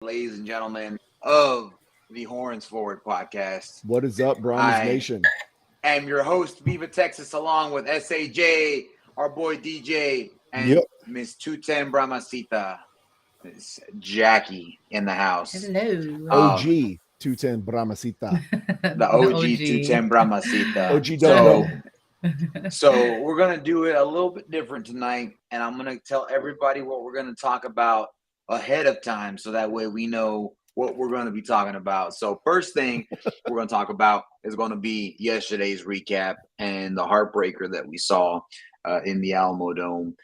ladies and gentlemen of the Horns Forward podcast. What is up, Brahmas I Nation? am your host, Viva Texas, along with SAJ, our boy DJ, and Yep. Miss 210 Brahmasita, Miss Jackie in the house. Hello. OG 210 Brahmasita. The The OG 210 Brahmasita. OG don't So, know. so we're gonna do it a little bit different tonight, and I'm gonna tell everybody what we're gonna talk about ahead of time, so that way we know what we're going to be talking about. So first thing we're going to talk about is going to be yesterday's recap and the heartbreaker that we saw in the Alamo Dome.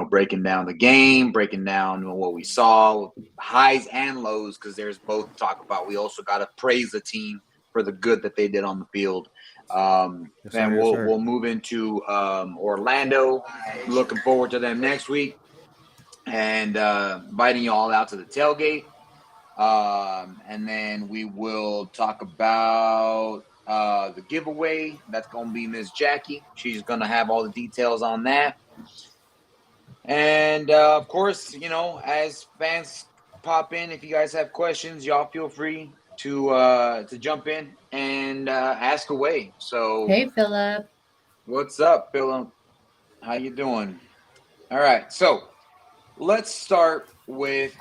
Breaking down the game, breaking down what we saw, highs and lows, because there's both to talk about. We also got to praise the team for the good that they did on the field. And we'll move into Orlando. Looking forward to them next week, and inviting you all out to the tailgate. And then we will talk about the giveaway. That's going to be Miss Jackie. She's going to have all the details on that. And of course, as fans pop in, if you guys have questions, y'all feel free to jump in and ask away. So, Hey, Philip. what's up, Philip? How you doing? All right, so let's start with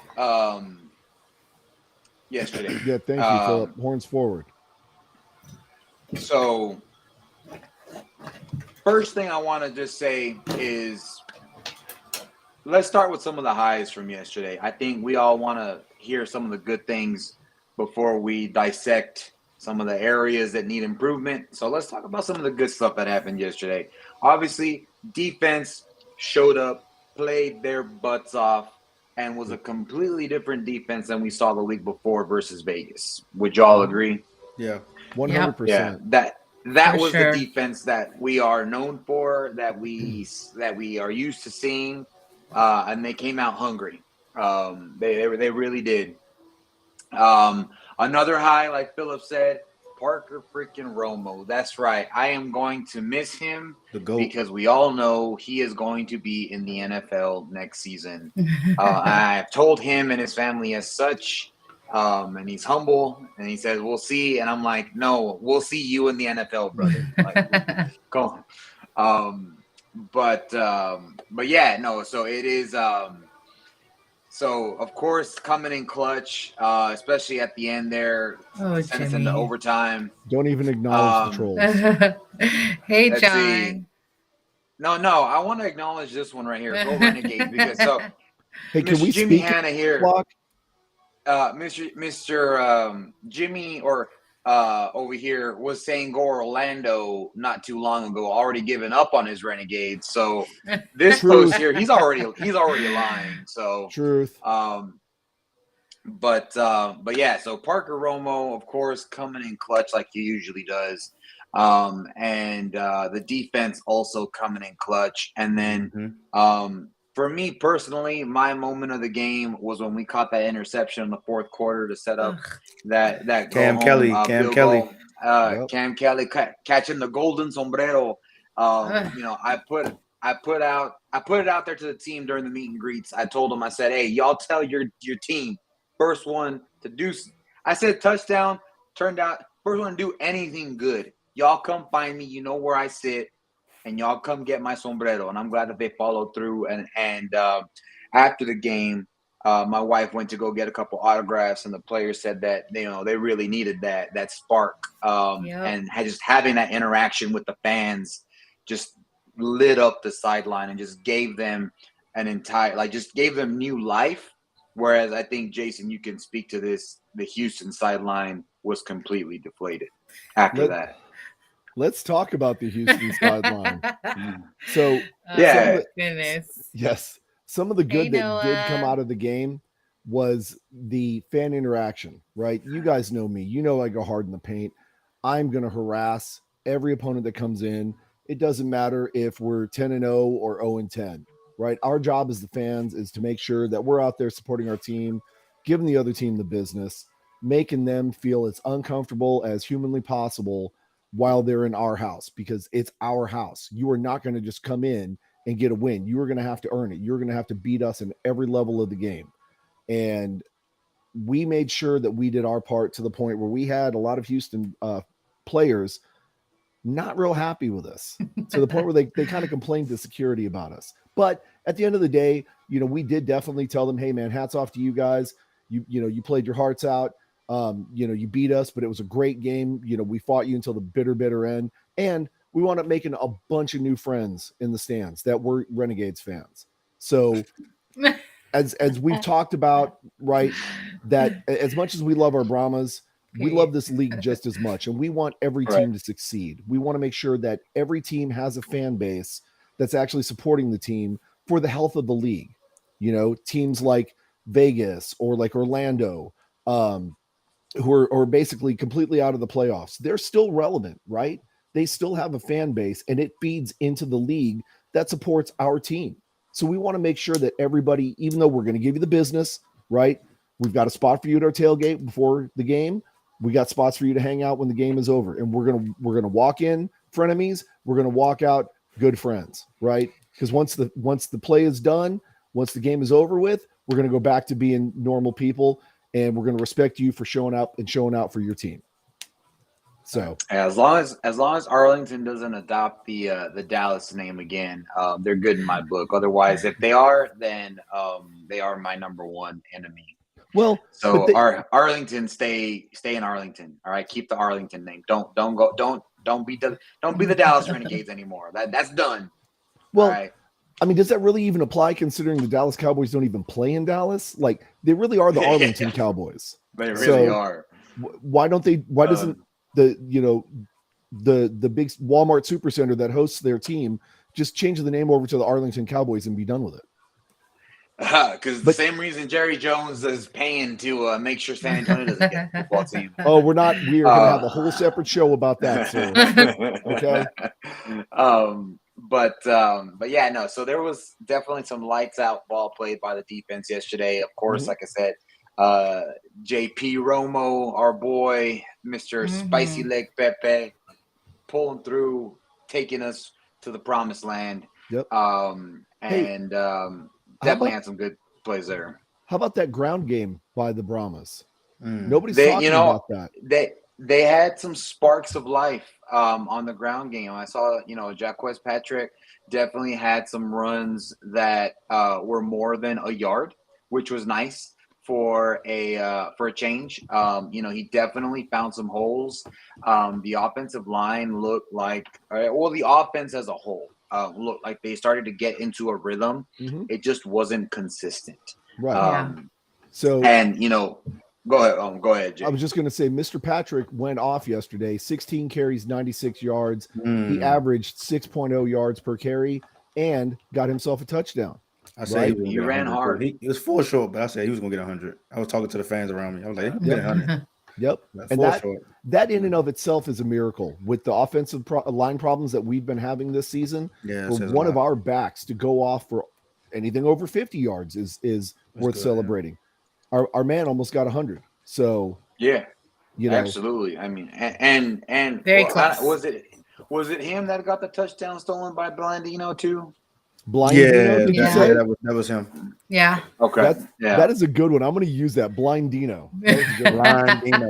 yesterday. Yeah, thank you, Philip. Horns forward. So, first thing I want to just say is, let's start with some of the highs from yesterday. I think we all want to hear some of the good things before we dissect some of the areas that need improvement. So let's talk about some of the good stuff that happened yesterday. Obviously, defense showed up, played their butts off, and was a completely different defense than we saw the week before versus Vegas. Would y'all agree? Yeah, 100%. Yeah, that For was sure. the defense that we are known for, that we are used to seeing, and they came out hungry. They really did. Another high, like Philip said, Parker freaking Romo. That's right. I am going to miss him The GOAT. because we all know he is going to be in the NFL next season. I've told him and his family as such, and he's humble, and he says, "We'll see." And I'm like, "No, we'll see you in the NFL, brother." Like, come on. But yeah, no. So it is. So, of course, coming in clutch, especially at the end there, Oh, sent us into Jimmy. overtime. Don't even acknowledge the trolls. Hey, Let's John. see. No, I want to acknowledge this one right here. Go Renegades, because Hey, can Mr. we Jimmy speak Hanna here, clock? Mr. Jimmy over here was saying go Orlando not too long ago, already giving up on his Renegades. So this Truth. post here, he's already lying. So Truth. But yeah, so Parker Romo, of course, coming in clutch like he usually does. And the defense also coming in clutch. And then for me personally, my moment of the game was when we caught that interception in the fourth quarter to set up that Cam go Kelly, home, Cam field Kelly. goal. Yep. Cam Kelly catching the golden sombrero. I put it out there to the team during the meet and greets. I told them, I said, "Hey, y'all tell your team, first one to do." I said touchdown. Turned out first one to do anything good. Y'all come find me. You know where I sit, and y'all come get my sombrero. And I'm glad that they followed through. And after the game, my wife went to go get a couple autographs, and the players said that they really needed that spark, and just having that interaction with the fans just lit up the sideline and just gave them just gave them new life. Whereas I think, Jason, you can speak to this. The Houston sideline was completely deflated after that. Let's talk about the Houston sideline. So, Yeah. Goodness. yes, some of the good Hey, that did come Noah. out of the game was the fan interaction, right? You guys know me. You know I go hard in the paint. I'm going to harass every opponent that comes in. It doesn't matter if we're 10-0 or 0-10, right? Our job as the fans is to make sure that we're out there supporting our team, giving the other team the business, making them feel as uncomfortable as humanly possible while they're in our house, because it's our house. You are not going to just come in and get a win. You are going to have to earn it. You're going to have to beat us in every level of the game. And we made sure that we did our part to the point where we had a lot of Houston players not real happy with us, to the point where they kind of complained to security about us. But at the end of the day, we did definitely tell them, hey man, hats off to you guys. You played your hearts out. You beat us, but it was a great game. We fought you until the bitter end. And we wound up making a bunch of new friends in the stands that were Renegades fans. So as we've talked about, right, that as much as we love our Brahmas, we love this league just as much, and we want every team to succeed. We want to make sure that every team has a fan base that's actually supporting the team for the health of the league. Teams like Vegas or like Orlando, who are basically completely out of the playoffs, they're still relevant, right? They still have a fan base, and it feeds into the league that supports our team. So we want to make sure that everybody, even though we're going to give you the business, right? We've got a spot for you at our tailgate before the game. We got spots for you to hang out when the game is over, and we're gonna walk in frenemies. We're gonna walk out good friends, right? Because once the play is done, once the game is over with, we're gonna go back to being normal people, and we're gonna respect you for showing up and showing out for your team. So as long as Arlington doesn't adopt the Dallas name again, they're good in my book. Otherwise, if they are, then they are my number one enemy. Well, so Arlington, stay in Arlington. All right, keep the Arlington name. Don't be the Dallas Renegades anymore. That's done. Well, all right. I mean, does that really even apply considering the Dallas Cowboys don't even play in Dallas? Like, they really are the Arlington Cowboys. They really are. Why don't they? Why doesn't the big Walmart Supercenter that hosts their team just change the name over to the Arlington Cowboys and be done with it? Because the same reason Jerry Jones is paying to make sure San Antonio doesn't get a football team. Oh, we're going to have a whole separate show about that, sir. Okay. But yeah, no. So there was definitely some lights out ball played by the defense yesterday. Of course, like I said, JP Romo, our boy, Mr. Spicy Leg Pepe, pulling through, taking us to the promised land. Yep. Definitely had some good plays there. How about that ground game by the Brahmas? Nobody's talking about that. They had some sparks of life on the ground game. I saw, Jacquez Patrick definitely had some runs that were more than a yard, which was nice for a change. He definitely found some holes. The offensive line looked like, the offense as a whole looked like they started to get into a rhythm. It just wasn't consistent. Right. Go ahead, Jay. I was just going to say, Mr. Patrick went off yesterday, 16 carries, 96 yards. He averaged 6.0 yards per carry and got himself a touchdown. I said he ran hard. He was full short, but I said he was going to get 100. I was talking to the fans around me. I was like, he's going to get 100. Yep. And that in and of itself is a miracle with the offensive line problems that we've been having this season. Yeah, for one of our backs to go off for anything over 50 yards is worth celebrating. Yeah. Our man almost got 100. So yeah, absolutely. I mean, and very close. Was it him that got the touchdown stolen by Blandino too? Did you say? That was him. Yeah. Okay. That is a good one. I'm going to use that. Blind Dino. Now,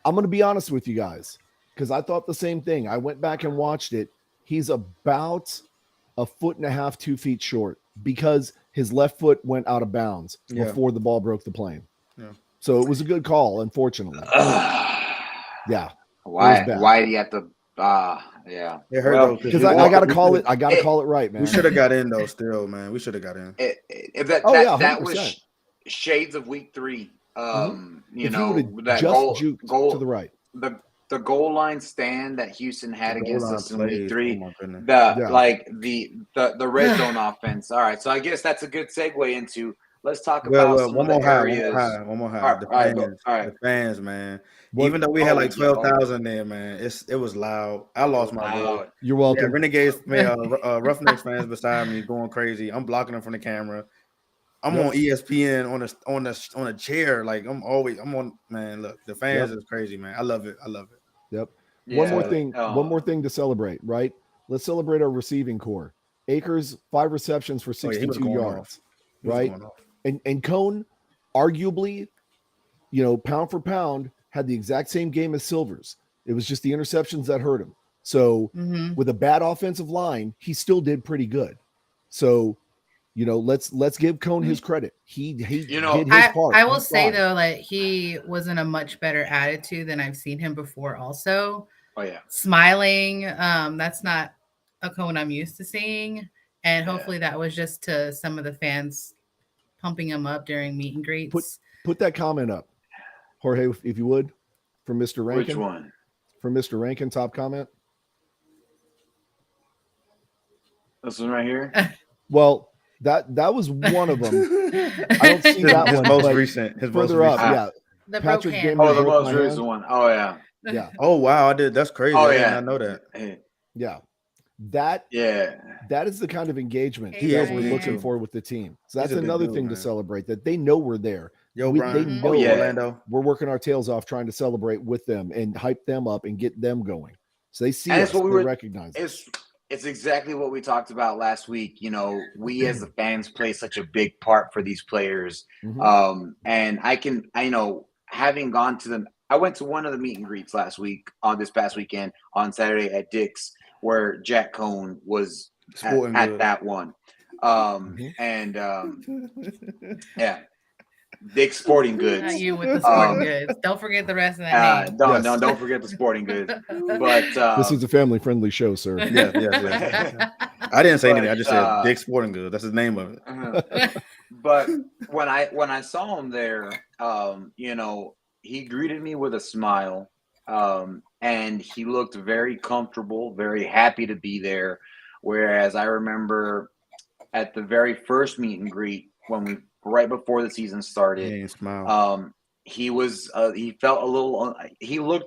I'm going to be honest with you guys because I thought the same thing. I went back and watched it. He's about 1.5 feet, 2 feet short because his left foot went out of bounds before the ball broke the plane. Yeah. So it was a good call, unfortunately. Yeah. Why do you have to? Yeah. Because I got to call it. I got to call it right, man. We should have got in though. Still, man, we should have got in. That was shades of week 3. That goal to the right. The goal line stand that Houston had against us in week 3. The red zone offense. All right, so I guess that's a good segue into. Let's talk about some of the areas. One more high. The fans, man. Even though we had like 12,000 there, man, it was loud. I lost my voice. You're welcome. Yeah, Renegades, Roughnecks fans beside me going crazy. I'm blocking them from the camera. I'm on ESPN on a chair. Like I'm on. Man, look, the fans is crazy, man. I love it. Yep. Yeah. One more thing to celebrate, right? Let's celebrate our receiving core. Akers, 5 receptions for 62 yards, right? And Cone, arguably, pound for pound, had the exact same game as Silvers. It was just the interceptions that hurt him. So with a bad offensive line, he still did pretty good. So, let's give Cone his credit. He did his part. I will He say tried. though, like he was in a much better attitude than I've seen him before. Also, Oh yeah, smiling. That's not a Cone I'm used to seeing, and hopefully that was just to some of the fans pumping him up during meet and greets. Put that comment up, Jorge, if you would, from Mr. Rankin. which one? From Mr. Rankin, top comment. This one right here. Well, that was one of them. I don't see that His one. most but recent. His further most up, recent. yeah. The Patrick broke Gamer hand. Oh, the broke most my recent hand. one. Oh yeah. Yeah, Oh wow, that's crazy. Oh I did yeah. not know that. Hey, yeah. That yeah. that is the kind of engagement He that is we're big, looking too. for with the team. So He's that's a big another dude, thing man. to celebrate, that they know we're there. Yo, They Brian. know Oh, yeah. Orlando. we're working our tails off trying to celebrate with them and hype them up and get them going. So they see And us, it's what we they were. recognize us. It's exactly what we talked about last week. We as the fans play such a big part for these players. Mhm. And having gone to them, I went to one of the meet and greets last week on this past weekend on Saturday at Dick's, where Jack Cohn was Sporting at good. that one. Mhm. And yeah, Dick's Sporting Not Goods. you with the sporting goods. Don't forget the rest of that name. Don't forget the Sporting Goods. But This is a family-friendly show, sir. Yes. I didn't say anything. I just said But, Dick Sporting Goods. That's his name of it. but when I saw him there, he greeted me with a smile, and he looked very comfortable, very happy to be there. Whereas I remember at the very first meet and greet right before the season He started, ain't smile. he looked a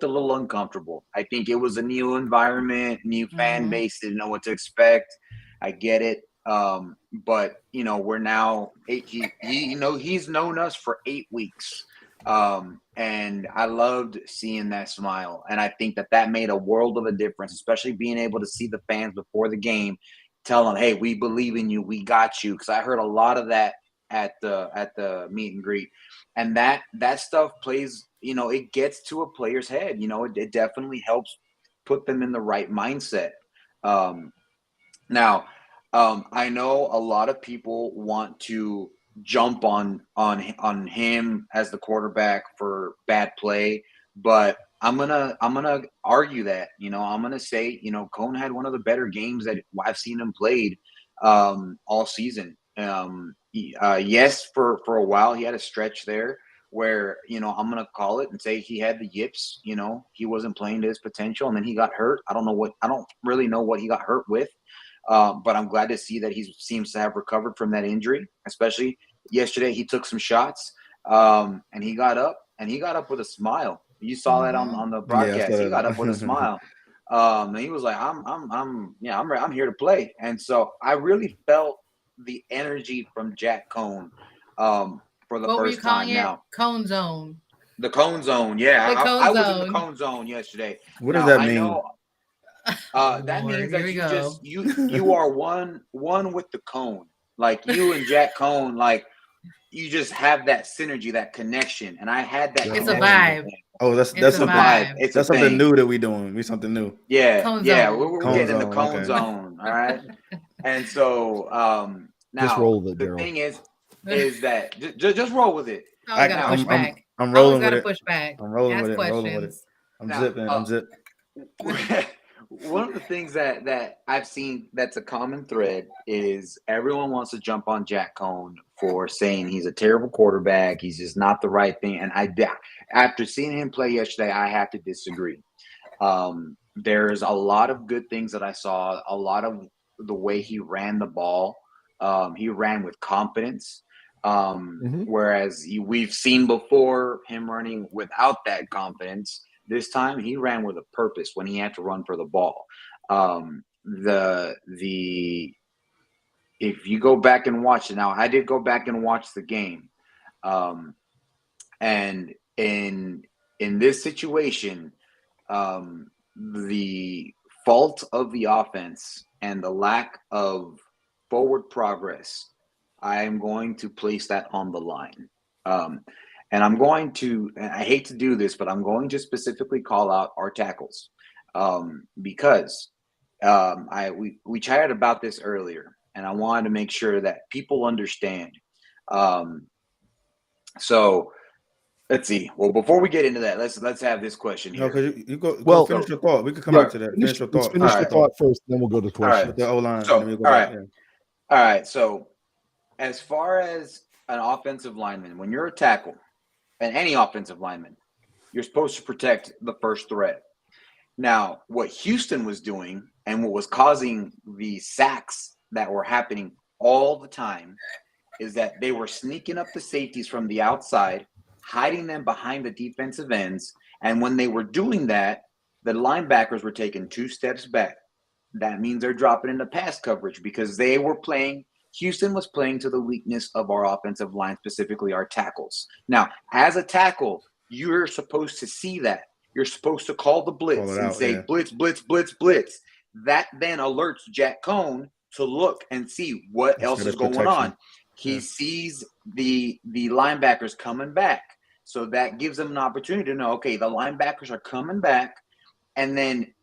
little uncomfortable. I think it was a new environment, new fan base, didn't know what to expect. I get it. But we're now he's known us for 8 weeks. And I loved seeing that smile. And I think that made a world of a difference, especially being able to see the fans before the game, tell them, hey, we believe in you. We got you. Cause I heard a lot of that at the meet and greet. And that stuff plays, it gets to a player's head. It definitely helps put them in the right mindset. Now, I know a lot of people want to jump on him as the quarterback for bad play, but I'm gonna argue that. I'm gonna say Cone had one of the better games that I've seen him played all season. Yes, for a while he had a stretch there where I'm gonna call it and say he had the yips. He wasn't playing to his potential, and then he got hurt. I don't really know what he got hurt with. But I'm glad to see that he seems to have recovered from that injury. Especially yesterday, he took some shots, and he got up with a smile. You saw that on the Yeah, I broadcast. saw He got up with a that. smile, and he was like, I'm here to play." And so I really felt the energy from Jack Cone for the What were you first time. calling it? Now Cone zone. the Cone Zone, yeah, The cone I was in the zone. Cone Zone yesterday. What does Now that I mean? know. Oh, That Lord, means here that we you go. just you are one with the cone. Like you and Jack Cone, like you just have that synergy, that connection. And I had that It's a connection with vibe. him. Oh, that's It's that's a It's a something. vibe. vibe. It's a That's something thing. new that we doing. We something new. Yeah, Cone yeah. zone. We're Cone getting in the zone, cone okay. zone. All right. And so Just now roll with it, the Daryl. thing is that just roll with it. I always I, gotta Now, push back. I'm I always rolling with gotta it. push back. I'm rolling Ask with it. I'm rolling with it. questions. I'm now, zipping. I'm zip. one of the things that I've seen that's a common thread is everyone wants to jump on Jack Cohn for saying he's a terrible quarterback. He's just not the right thing. And after seeing him play yesterday, I have to disagree. There's a lot of good things that I saw. A lot of the way he ran the ball. He ran with confidence. Whereas we've seen before him running without that confidence. This time he ran with a purpose when he had to run for the ball. The If you go back and watch it now, I did go back and watch the game, and in this situation, the fault of the offense and the lack of forward progress, I am going to place that on the line. And I'm going to, and I hate to do this, but I'm going to specifically call out our tackles because we chatted about this earlier, and I wanted to make sure that people understand. Um, so let's see. Well, before we get into that, let's have this question No, here. because you go Well, finish your thought. We could come Yeah, back to that. Finish your let's thought. finish All the right. thought first, then we'll go to All right. questions. With the O line, So, and then we go all back. right. Yeah. All right. So, as far as an offensive lineman, when you're a tackle, and any offensive lineman, you're supposed to protect the first threat. Now, what Houston was doing and what was causing the sacks that were happening all the time is that they were sneaking up the safeties from the outside, hiding them behind the defensive ends. And when they were doing that, the linebackers were taking 2 steps back. That means they're dropping into pass coverage because they were playing. Houston was playing to the weakness of our offensive line, specifically our tackles. Now, as a tackle, you're supposed to see that. You're supposed to call the blitz and say, blitz, blitz, blitz, blitz. That then alerts Jack Cohn to look and see what else is going on. He sees the linebackers coming back. So that gives them an opportunity to know, okay, the linebackers are coming back. And then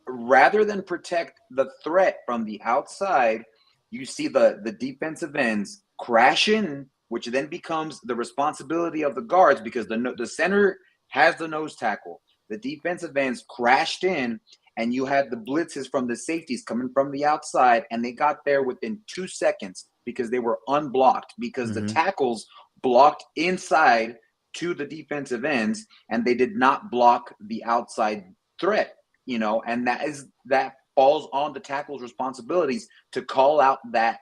rather than protect the threat from the outside, you see the defensive ends crash in, which then becomes the responsibility of the guards because the center has the nose tackle. The defensive ends crashed in, and you had the blitzes from the safeties coming from the outside, and they got there within 2 seconds because they were unblocked because the tackles blocked inside to the defensive ends, and they did not block the outside threat. And that falls on the tackle's responsibilities to call out that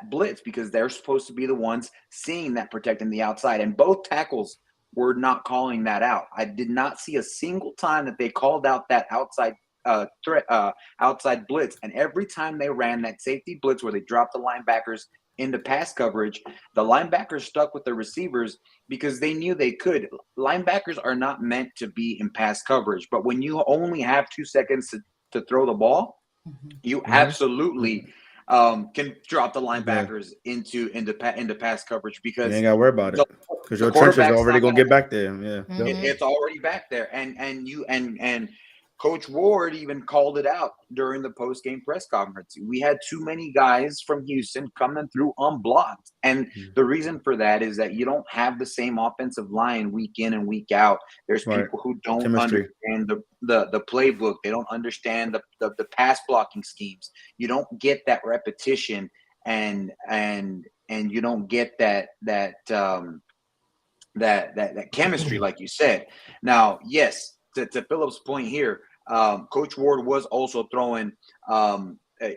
blitz because they're supposed to be the ones seeing that, protecting the outside. And both tackles were not calling that out. I did not see a single time that they called out that outside threat, outside blitz. And every time they ran that safety blitz where they dropped the linebackers into pass coverage, the linebackers stuck with the receivers because they knew they could. Linebackers are not meant to be in pass coverage, but when you only have 2 seconds to throw the ball, you absolutely can drop the linebackers into pass coverage because you ain't gotta worry about it because your trench is already gonna get back there. Yeah, it's already back there, and Coach Ward even called it out during the post-game press conference. We had too many guys from Houston coming through unblocked. And the reason for that is that you don't have the same offensive line week in and week out. There's people who don't understand the playbook. They don't understand the pass blocking schemes. You don't get that repetition and you don't get that chemistry, like you said. Now, yes, to Philip's point here, Coach Ward was also throwing.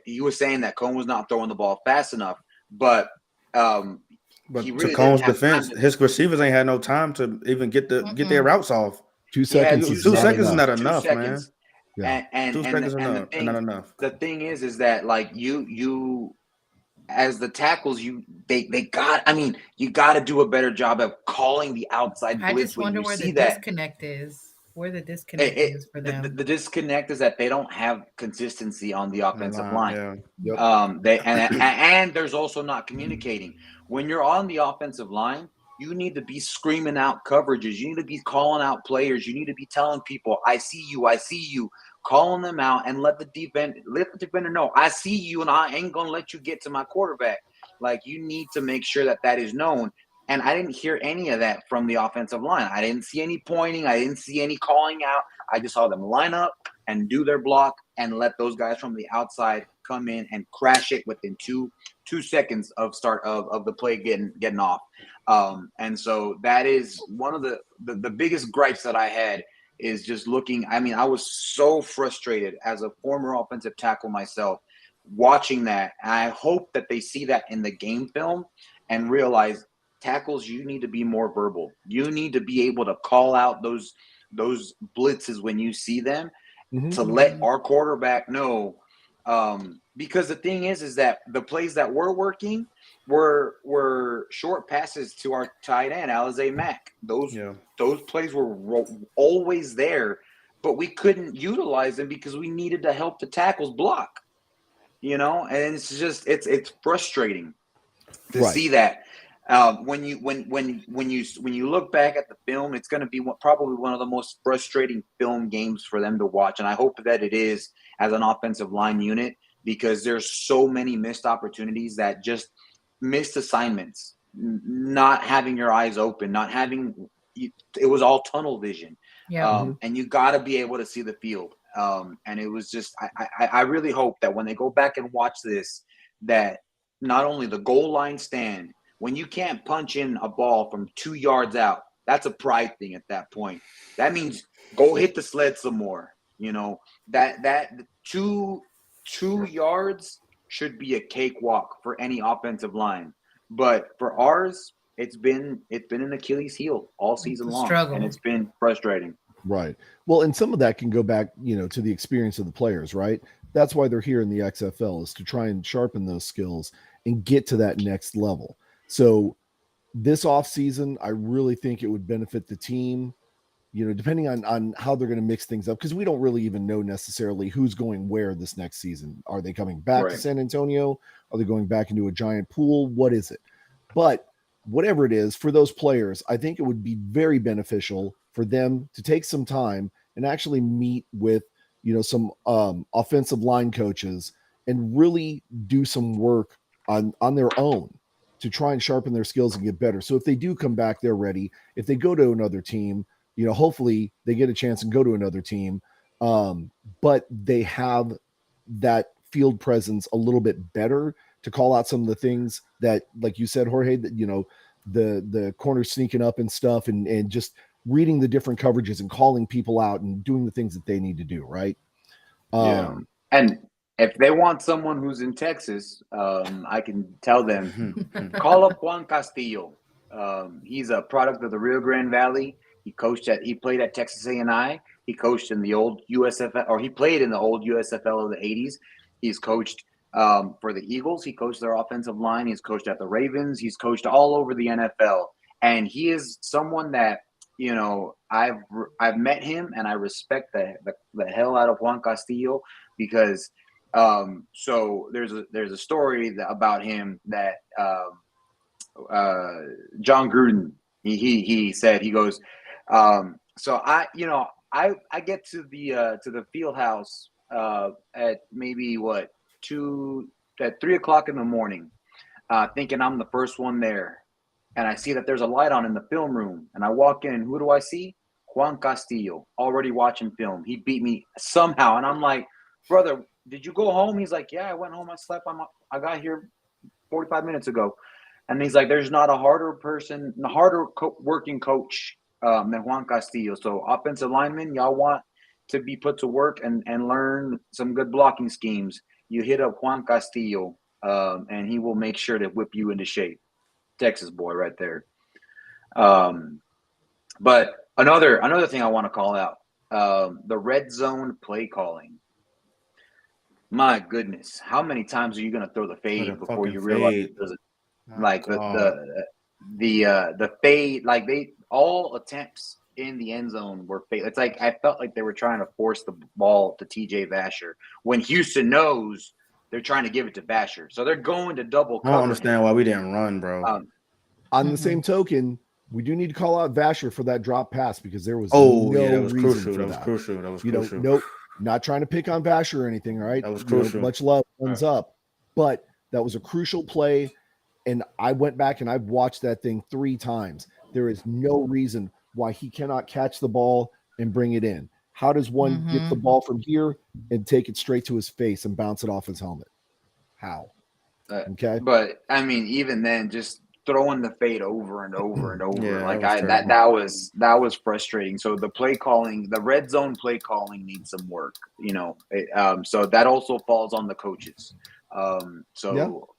He was saying that Cohn was not throwing the ball fast enough, but he really to Cohn's defense, his receivers ain't had no time to even get their routes off. 2 seconds. 2 seconds is not enough, man. Yeah. And 2 seconds is not enough. The thing is that like you as the tackles, you got to do a better job of calling the outside blitz. I just wonder where the disconnect is. Where the disconnect is for them. The disconnect is that they don't have consistency on the offensive line. Yeah. Yep. And there's also not communicating. When you're on the offensive line, you need to be screaming out coverages. You need to be calling out players. You need to be telling people, I see you, calling them out, and let the defender know, I see you, and I ain't going to let you get to my quarterback. Like, you need to make sure that is known. And I didn't hear any of that from the offensive line. I didn't see any pointing. I didn't see any calling out. I just saw them line up and do their block and let those guys from the outside come in and crash it within two seconds of start of the play getting off. And so that is one of the biggest gripes that I had is just looking. I mean, I was so frustrated as a former offensive tackle myself watching that. And I hope that they see that in the game film and realize, tackles, you need to be more verbal. You need to be able to call out those blitzes when you see them to let our quarterback know. Because the thing is that the plays that were working were short passes to our tight end, Alize Mack. Those plays were always there, but we couldn't utilize them because we needed to help the tackles block. And it's just it's frustrating to see that. When you look back at the film, it's going to be probably one of the most frustrating film games for them to watch, and I hope that it is as an offensive line unit, because there's so many missed opportunities, that just missed assignments, not having your eyes open, not having it was all tunnel vision, Yeah. and you got to be able to see the field. And it was just I really hope that when they go back and watch this, that not only the goal line stand, when you can't punch in a ball from 2 yards out, that's a pride thing at that point. That means go hit the sled some more. You know, that 2 yards should be a cakewalk for any offensive line. But for ours, it's been an Achilles heel all It's season a long, and struggle. it's been frustrating. Right. Well, and some of that can go back, to the experience of the players, right? That's why they're here in the XFL, is to try and sharpen those skills and get to that next level. So this off season, I really think it would benefit the team, depending on how they're going to mix things up, because we don't really even know necessarily who's going where this next season. Are they coming back to Right. San Antonio? Are they going back into a giant pool? What is it? But whatever it is, for those players, I think it would be very beneficial for them to take some time and actually meet with, some offensive line coaches and really do some work on their own to try and sharpen their skills and get better. So if they do come back, they're ready. If they go to another team, hopefully they get a chance and go to another team. But they have that field presence a little bit better to call out some of the things that, like you said, Jorge, that, the corner sneaking up and stuff, and just reading the different coverages and calling people out and doing the things that they need to do. Right. Yeah. And if they want someone who's in Texas, I can tell them, call up Juan Castillo. He's a product of the Rio Grande Valley. He played at Texas A&I. He coached in the old USFL, or he played in the old USFL of the 80s. He's coached for the Eagles. He coached their offensive line. He's coached at the Ravens. He's coached all over the NFL. And he is someone that, I've met him, and I respect the hell out of Juan Castillo, because so there's a story about him that John Gruden, he said, he goes, so I get to the field house at maybe at 3 o'clock in the morning, thinking I'm the first one there, and I see that there's a light on in the film room, and I walk in, and who do I see? Juan Castillo, already watching film. He beat me somehow, and I'm like, brother, did you go home? He's like, yeah, I went home. I slept. I got here 45 minutes ago. And he's like, there's not a harder working coach than Juan Castillo. So offensive linemen, y'all want to be put to work and learn some good blocking schemes, you hit up Juan Castillo, and he will make sure to whip you into shape. Texas boy right there. But another thing I want to call out, the red zone play calling. My goodness, how many times are you going to throw the fade before you realize there's the fade, like they all attempts in the end zone were fade. It's like I felt like they were trying to force the ball to TJ Vasher when Houston knows they're trying to give it to Vasher, so they're going to double cover. I don't understand why we didn't run, bro. On the same token, we do need to call out Vasher for that drop pass, because there was that was reason crucial. for That was crucial. That was crucial. Nope, not trying to pick on Vasher or anything. All right, that was crucial. Much love, thumbs up, but that was a crucial play. And I went back and I've watched that thing 3 times. There is no reason why he cannot catch the ball and bring it in. How does one get the ball from here and take it straight to his face and bounce it off his helmet? How? Okay. But I mean, even then, just throwing the fade over and over and over, that was frustrating. So the play calling, the red zone play calling needs some work, so that also falls on the coaches.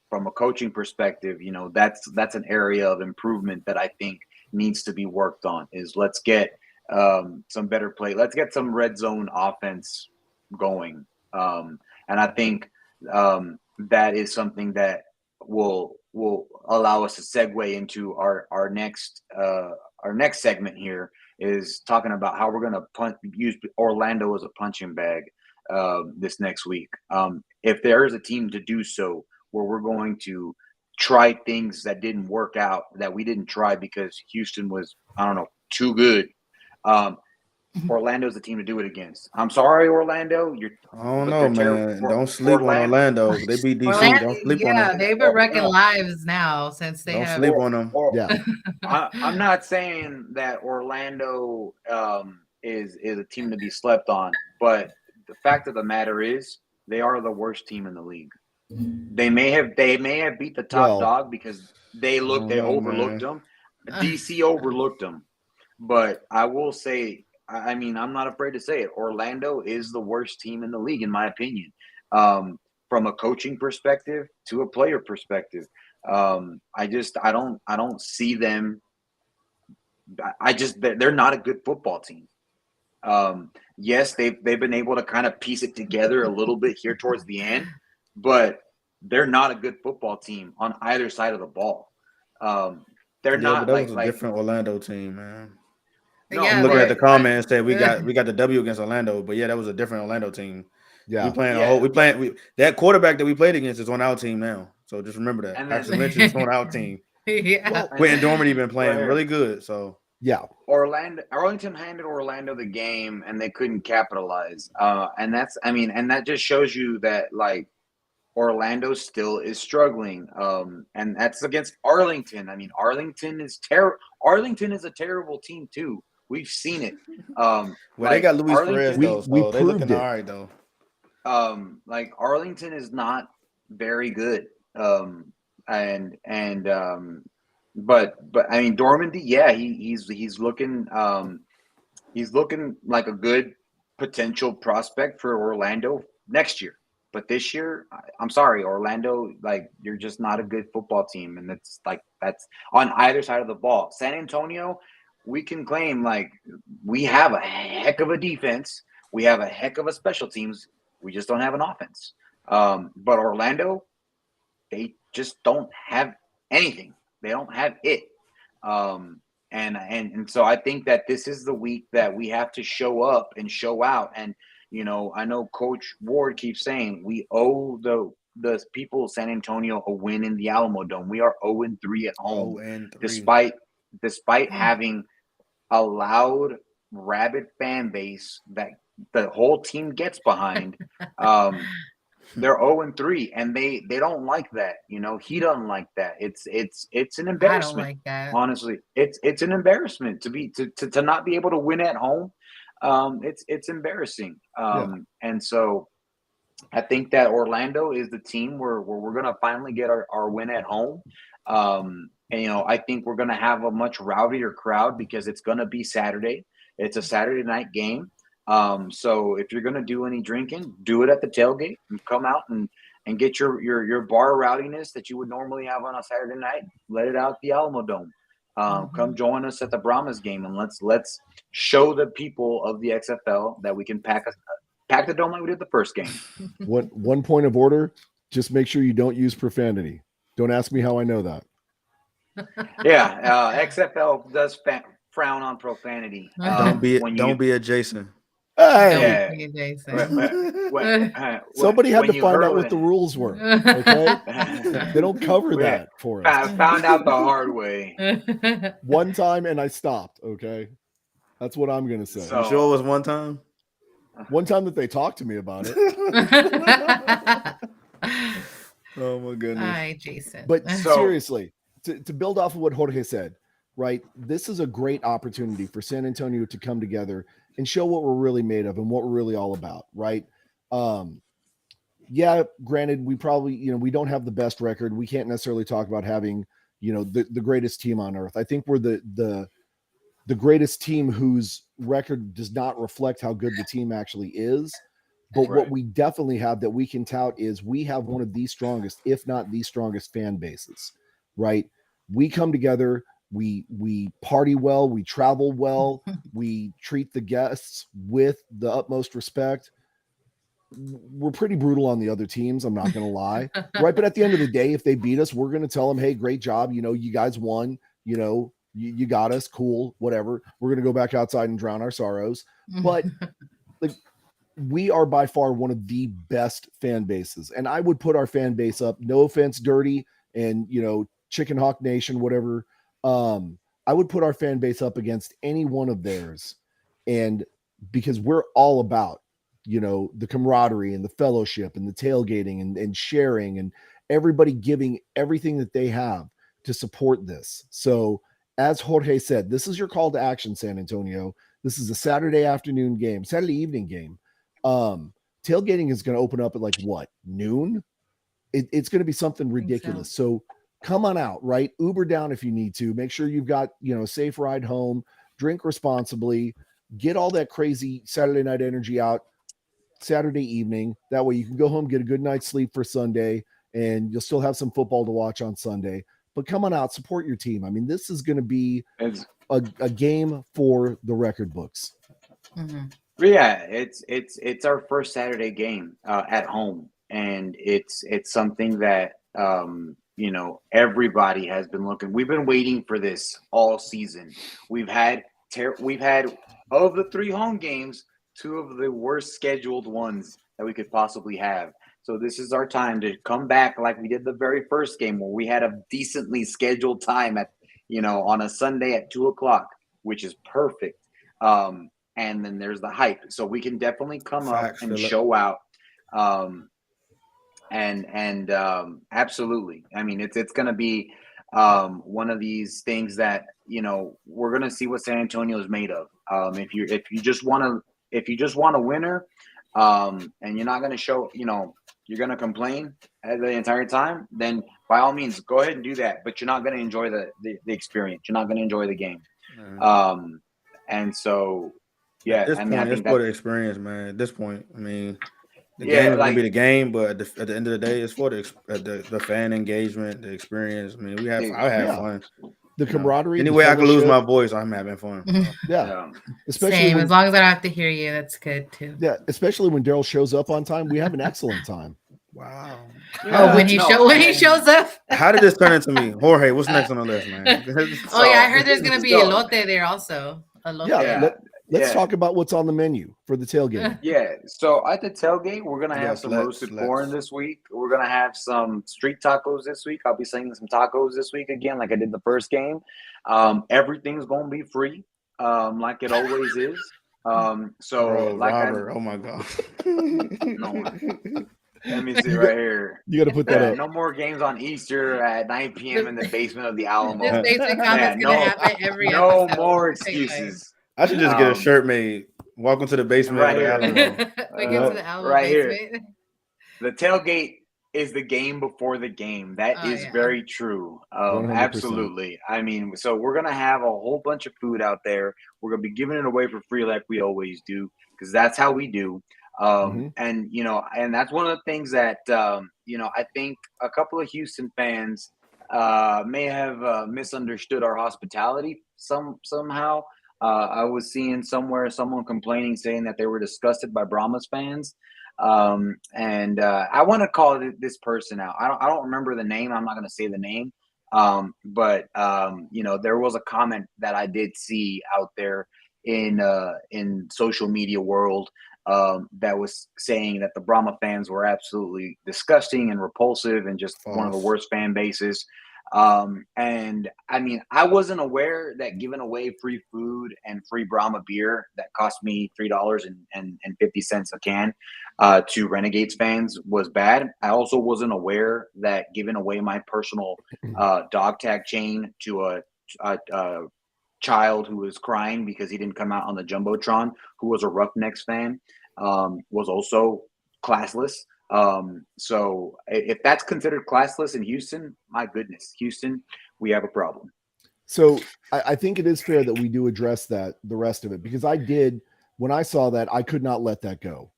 From a coaching perspective, that's an area of improvement that I think needs to be worked on. Is let's get some better play. Let's get some red zone offense going. And I think that is something that will allow us to segue into our next segment here, is talking about how we're going to use Orlando as a punching bag this next week. If there is a team to do so, where we're going to tried things that didn't work out, that we didn't try because Houston was, I don't know, too good. Um, Orlando's the team to do it against. I'm sorry, Orlando. I don't But know, they're terrible. man. Don't sleep on Orlando. They beat DC. Orlando, Don't sleep on yeah, them. they've been wrecking No. lives now since they Don't have. sleep on them. Yeah. I'm not saying that Orlando is a team to be slept on, but the fact of the matter is they are the worst team in the league. They may have beat the top dog because they overlooked them. DC overlooked them, but I will say, I mean, I'm not afraid to say it. Orlando is the worst team in the league, in my opinion, from a coaching perspective to a player perspective. I don't see them. They're not a good football team. Yes, they've been able to kind of piece it together a little bit here towards the end, but they're not a good football team on either side of the ball. They're not but that like was a different Orlando team, man. No, Yeah, I'm looking at the but comments that we got the W against Orlando, but yeah, that was a different Orlando team. Yeah. That quarterback that we played against is on our team now. So just remember that. And then- Paxton Lynch is on our team. yeah. Well, Quentin Dormady been playing Right. really good. So yeah. Arlington handed Orlando the game and they couldn't capitalize. And that just shows you that like Orlando still is struggling. And that's against Arlington. I mean, Arlington is a terrible team too. We've seen it. they got Luis Perez though, we so they looking proved it. all right though. Like Arlington is not very good. But I mean Dormandy, yeah, he's looking like a good potential prospect for Orlando next year. But this year, I'm sorry, Orlando, like you're just not a good football team, and that's on either side of the ball. San Antonio, we can claim like we have a heck of a defense, we have a heck of a special teams, we just don't have an offense. But Orlando, they just don't have anything. They don't have it. And so I think that this is the week that we have to show up and show out. And I know Coach Ward keeps saying we owe the people of San Antonio a win in the Alamo Dome. We are 0-3 at home, 0-3. despite having a loud, rabid fan base that the whole team gets behind. They're 0-3, and they don't like that. He doesn't like that. It's an embarrassment. I don't like that. Honestly, it's an embarrassment to not be able to win at home. It's embarrassing. And so I think that Orlando is the team where we're gonna finally get our win at home. And I think we're gonna have a much rowdier crowd because it's gonna be Saturday. It's a Saturday night game. So if you're gonna do any drinking, do it at the tailgate and come out and get your bar rowdiness that you would normally have on a Saturday night. Let it out at the Alamo Dome. Come join us at the Brahmas game and let's show the people of the XFL that we can pack the dome like we did the first game. One point of order: just make sure you don't use profanity. Don't ask me how I know that. Yeah, XFL does frown on profanity. Don't be a Jason. Hey, somebody had to find out what the rules were. Okay, they don't cover that for us. I found out the hard way. One time, and I stopped. Okay, that's what I'm gonna say. You sure it was one time? One time that they talked to me about it. Oh my goodness! Hi, Jason. But seriously, to build off of what Jorge said, right? This is a great opportunity for San Antonio to come together and show what we're really made of and what we're really all about, right? Yeah, granted, we probably, we don't have the best record. We can't necessarily talk about having, the greatest team on earth. I think we're the greatest team whose record does not reflect how good the team actually is. But what we definitely have that we can tout is we have one of the strongest, if not the strongest fan bases, right? We come together, we party well, we travel well, we treat the guests with the utmost respect. We're pretty brutal on the other teams, I'm not going to lie, right? But at the end of the day, if they beat us, we're going to tell them, hey, great job. You guys won, you got us, cool, whatever. We're going to go back outside and drown our sorrows. But like, we are by far one of the best fan bases. And I would put our fan base up, no offense, Dirty, and Chicken Hawk Nation, whatever. I would put our fan base up against any one of theirs, and because we're all about the camaraderie and the fellowship and the tailgating and sharing and everybody giving everything that they have to support this. So as Jorge said, this is your call to action, San Antonio. This is a Saturday evening game. Tailgating is going to open up at like what, noon? It's going to be something ridiculous. So come on out, right? Uber down if you need to. Make sure you've got a safe ride home. Drink responsibly. Get all that crazy Saturday night energy out Saturday evening. That way you can go home, get a good night's sleep for Sunday, and you'll still have some football to watch on Sunday. But come on out, support your team. I mean, this is going to be a game for the record books. Mm-hmm. Yeah, it's our first Saturday game at home, and it's something that everybody has been looking. We've been waiting for this all season. We've had of the 3 home games, 2 of the worst scheduled ones that we could possibly have. So this is our time to come back like we did the very first game, where we had a decently scheduled time at on a Sunday at 2:00, which is perfect. And then there's the hype, so we can definitely come up and show out. Absolutely. I mean, it's going to be one of these things that we're going to see what San Antonio is made of. If you just want a winner, and you're not going to show, you're going to complain the entire time, then by all means go ahead and do that. But you're not going to enjoy the experience. You're not going to enjoy the game. Mm-hmm. And so, yeah, at this point, it's for the experience, man. At this point, I mean, the game is gonna be the game, but at the end of the day, it's for the fan engagement, the experience. I mean, I had fun. The camaraderie. Anyway, I can lose my voice. I'm having fun. Yeah, especially same. As long as I don't have to hear you, that's good too. Yeah, especially when Daryl shows up on time, we have an excellent time. Wow. Yeah. Oh, when he shows up. How did this turn into me, Jorge? What's next on the list, man? I heard there's gonna be elote there also. Elote. Let's talk about what's on the menu for the tailgate. Yeah. So at the tailgate, we're going to have some roasted corn this week. We're going to have some street tacos this week. I'll be singing some tacos this week again, like I did the first game. Everything's going to be free, like it always is. Robert, oh my God. No, let me see right here. You got to put that up. No more games on Easter at 9 p.m. in the basement of the Alamo. This basement comment's going to happen every no episode. More excuses. I should just get a shirt made. Welcome to the basement right of the Alamo. Welcome to the Alamo right basement. Here. The tailgate is the game before the game. That is very true. Absolutely. I mean, so we're going to have a whole bunch of food out there. We're going to be giving it away for free like we always do, because that's how we do. And that's one of the things that, I think a couple of Houston fans may have misunderstood our hospitality somehow. I was seeing somewhere someone complaining, saying that they were disgusted by Brahmas fans. And I want to call this person out. I don't remember the name. I'm not going to say the name. But there was a comment that I did see out there in social media world that was saying that the Brahma fans were absolutely disgusting and repulsive and just one of the worst fan bases. And I mean, I wasn't aware that giving away free food and free Brahma beer that cost me $3.50 a can to Renegades fans was bad. I also wasn't aware that giving away my personal dog tag chain to a child who was crying because he didn't come out on the Jumbotron, who was a Roughnecks fan, was also classless. So if that's considered classless in Houston, my goodness, Houston, we have a problem. So I think it is fair that we do address the rest of it, because when I saw that, I could not let that go.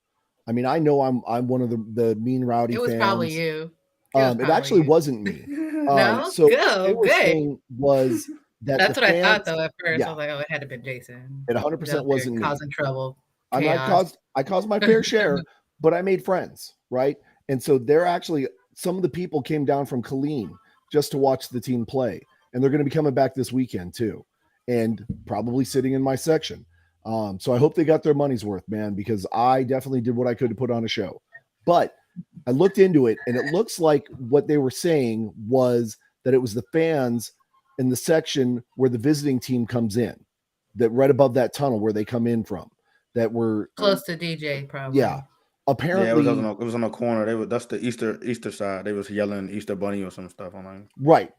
I mean, I know I'm one of the mean rowdy fans. It was probably you. It actually wasn't me. No, so good. Was that that's what fans, I thought though at first. Yeah. I was like, oh, it had to be Jason. It 100% wasn't me. Causing trouble. I caused my fair share, but I made friends, right? And so some of the people came down from Killeen just to watch the team play, and they're going to be coming back this weekend too, and probably sitting in my section. So I hope they got their money's worth, man, because I definitely did what I could to put on a show. But I looked into it, and it looks like what they were saying was that it was the fans in the section where the visiting team comes in, that right above that tunnel where they come in from, that were Close to DJ, probably. yeah. Yeah, Apparently, it was on the corner. That's the Easter side. They was yelling Easter Bunny or some stuff online. right.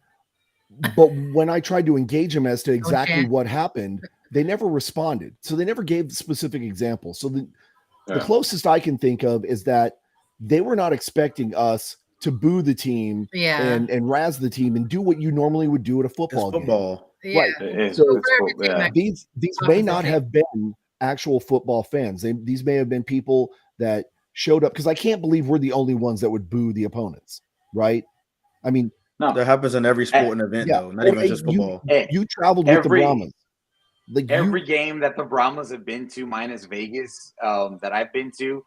But when I tried to engage them as to exactly chant. what happened, they never responded. So they never gave specific examples. So the closest I can think of is that they were not expecting us to boo the team Yeah. and razz the team and do what you normally would do at a It's football game. football. Yeah. Right. So Yeah. these may not have been actual football fans. These may have been people that showed up, because I can't believe we're the only ones that would boo the opponents, right? I mean, No, That happens in every sporting event, yeah. though. Not even just football. You traveled with the Brahmas. Like every game that the Brahmas have been to, minus Vegas, that I've been to,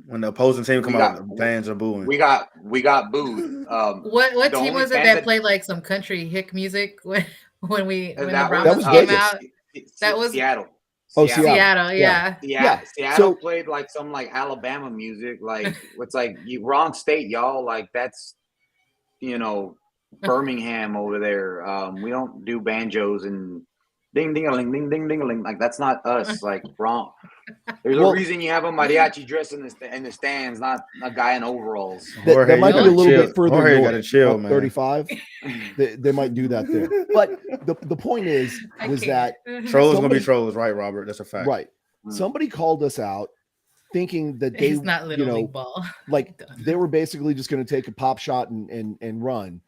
When the opposing team come out, the fans are booing. we got booed. What the team only was it fans that played like some country hick music when the that Brahmas was came Vegas. out? That was Seattle. Oh, Seattle, yeah. Seattle So- played like some like Alabama music, like it's like you wrong state, y'all. Like that's Birmingham over there. We don't do banjos and ding ding a ling ding ding ding a ling. Like that's not us. Like wrong. There's a reason you have a mariachi dress in the stands, not a guy in overalls. That might be a little bit further Jorge north, gotta chill, up man. 35. They might do that there. But the point was that Trolls gonna be trolls, right, Robert? That's a fact. right. Somebody called us out thinking that they, It's not little league ball. like they were basically just going to take a pop shot and run.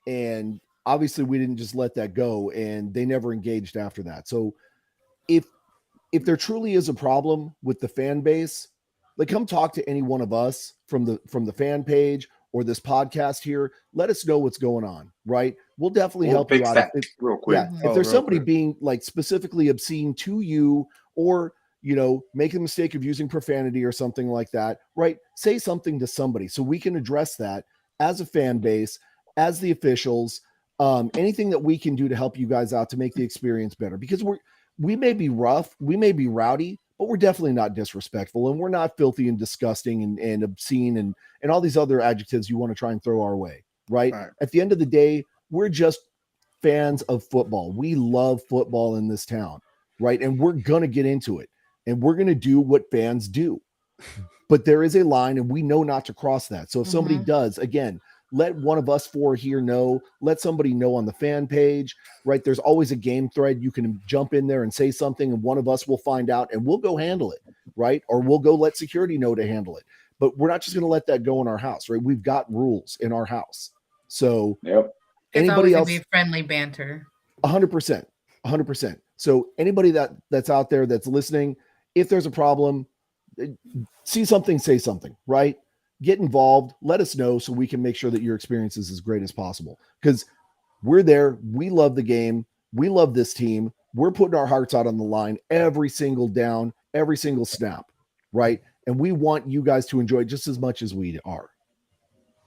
And obviously we didn't just let that go, and they never engaged after that. So if there truly is a problem with the fan base, like come talk to any one of us from the fan page or this podcast here. Let us know what's going on, right? We'll definitely help you out. Real quick. Yeah, if there's somebody being like specifically obscene to you, or make the mistake of using profanity or something like that, right? Say something to somebody so we can address that as a fan base, as the officials, anything that we can do to help you guys out to make the experience better, because we may be rough, we may be rowdy, but we're definitely not disrespectful, and we're not filthy and disgusting and obscene and all these other adjectives you want to try and throw our way, right? At the end of the day, we're just fans of football. We love football in this town, right? And we're going to get into it, and we're going to do what fans do. But there is a line, and we know not to cross that. So if somebody does, again, let one of us four here know. Let somebody know on the fan page, right? There's always a game thread. You can jump in there and say something, and one of us will find out, and we'll go handle it, right? Or we'll go let security know to handle it. But we're not just going to let that go in our house, right? We've got rules in our house. So anybody else, be friendly banter. 100%, 100%. So anybody that's out there that's listening, if there's a problem, see something, say something, right? Get involved, let us know so we can make sure that your experience is as great as possible, because we're there. We love the game. We love this team. We're putting our hearts out on the line every single down, every single snap, right? And we want you guys to enjoy it just as much as we are.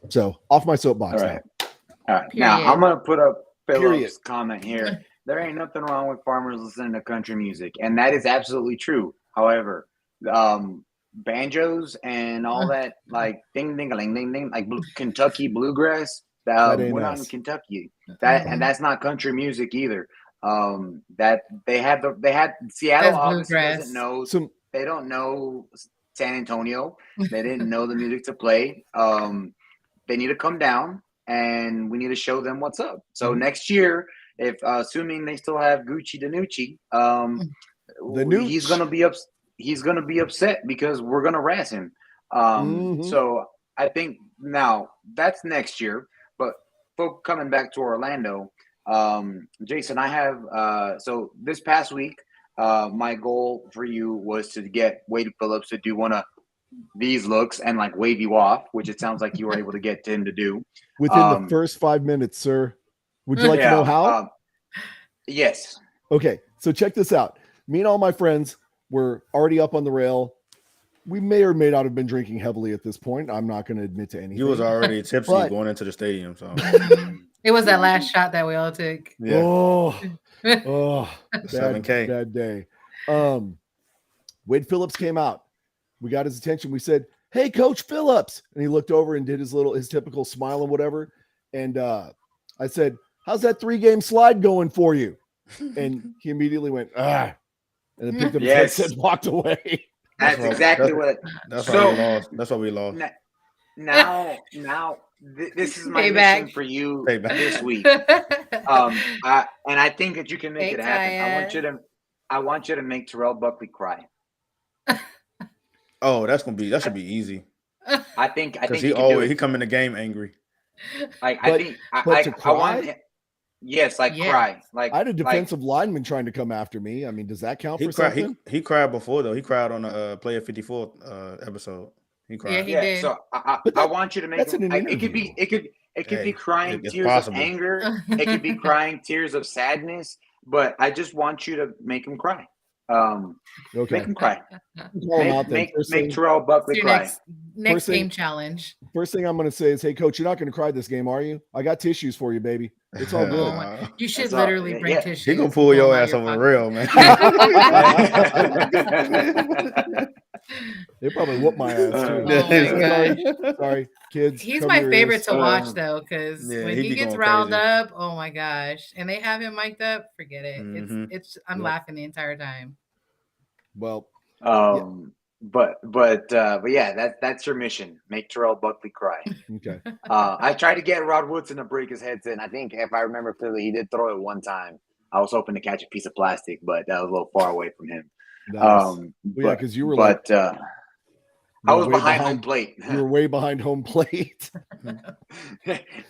So off my soapbox. All right. Now I'm going to put up Philip's comment here. There ain't nothing wrong with farmers listening to country music, and that is absolutely true. However, banjos and all that, like ding ding a ling ding ding, like Kentucky bluegrass. We're not in Kentucky. And that's not country music either. That they had Seattle obviously doesn't know. They don't know San Antonio. They didn't know the music to play. They need to come down, and we need to show them what's up. So next year, if assuming they still have Gucci Danucci, he's gonna be upset because we're gonna razz him. So I think now that's next year. But coming back to Orlando, Jason, I have so this past week, my goal for you was to get Wade Phillips to do one of these looks and like wave you off, which it sounds like you were able to get him to do within the first 5 minutes, sir. Would you like to know how? Yes. Okay, so check this out. Me and all my friends were already up on the rail. We may or may not have been drinking heavily at this point. I'm not going to admit to anything. You was already tipsy going into the stadium, so it was that last shot that we all took. Yeah. Oh, bad day. Wade Phillips came out. We got his attention. We said, "Hey, Coach Phillips," and he looked over and did his typical smile and whatever. And I said, "How's that 3-game slide going for you?" And he immediately went, "Ah," and then picked up his headset and walked away. That's exactly what. That's why we lost. That's why we lost. Now, this is my Payback. mission for you Payback. this week. I think that you can make it happen. Kaya. I want you to make Terrell Buckley cry. Oh, that should be easy. I think he come in the game angry. I want. Yes, cry. Like I had a defensive lineman trying to come after me. I mean, does that count for something? He cried before though. He cried on the Player 54 episode. He cried. Yeah, he did. So I want you to make him. It could be crying tears possible. Of anger. It could be crying tears of sadness. But I just want you to make him cry. Okay. Make him cry. Make Terrell Buckley cry. Next game challenge. First thing I'm going to say is, hey, Coach, you're not going to cry this game, are you? I got tissues for you, baby. It's all good. You should literally bring tissues. He gonna pull your ass over the rail, man. They probably whoop my ass too. Oh my Sorry, kids. He's my favorite to watch though, because when he gets riled up, oh my gosh, and they have him mic'd up, forget it. It's I'm laughing the entire time. Well, but yeah, that's your mission. Make Terrell Buckley cry. Okay. I tried to get Rod Woodson to break his headset, and I think if I remember clearly, he did throw it one time. I was hoping to catch a piece of plastic, but that was a little far away from him. Nice. Because you were I was behind home plate. You were way behind home plate.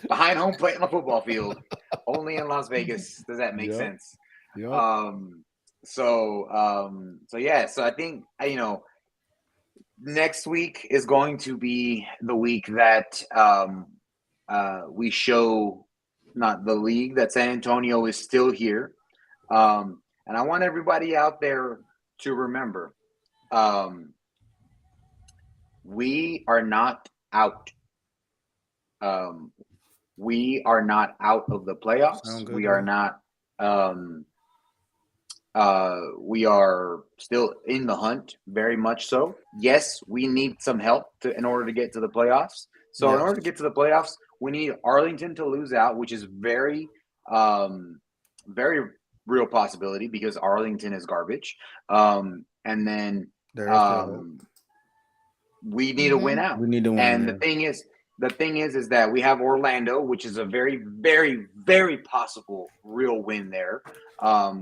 Behind home plate on the football field. Only in Las Vegas. Does that make sense? Yeah. So I think next week is going to be the week that we show not the league that San Antonio is still here. And I want everybody out there to remember, we are not out. We are not out of the playoffs. We are not. We are still in the hunt, very much so. Yes, we need some help in order to get to the playoffs. So in order to get to the playoffs, we need Arlington to lose out, which is very, very real possibility because Arlington is garbage. And then we need to win out. We need to win. And the thing is that we have Orlando, which is a very, very, very possible real win there.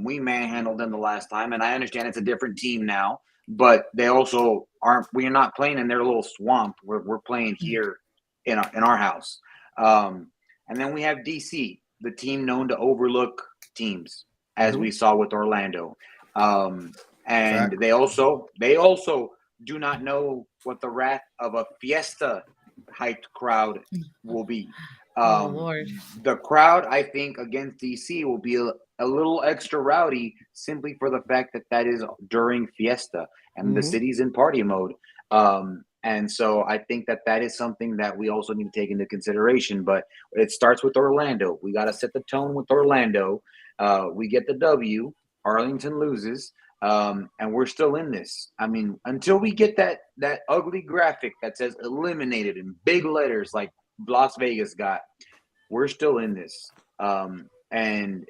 We manhandled them the last time, and I understand it's a different team now, but they also aren't. We are not playing in their little swamp. We're playing here in our house. And then we have DC, the team known to overlook teams, as we saw with Orlando. And they also do not know what the wrath of a Fiesta hyped crowd will be. Lord. The crowd, I think, against DC will be a little extra rowdy simply for the fact that is during Fiesta and the city's in party mode. And so I think that is something that we also need to take into consideration. But it starts with Orlando. We got to set the tone with Orlando. We get the W. Arlington loses. And we're still in this. I mean, until we get that ugly graphic that says eliminated in big letters like Las Vegas got, we're still in this. And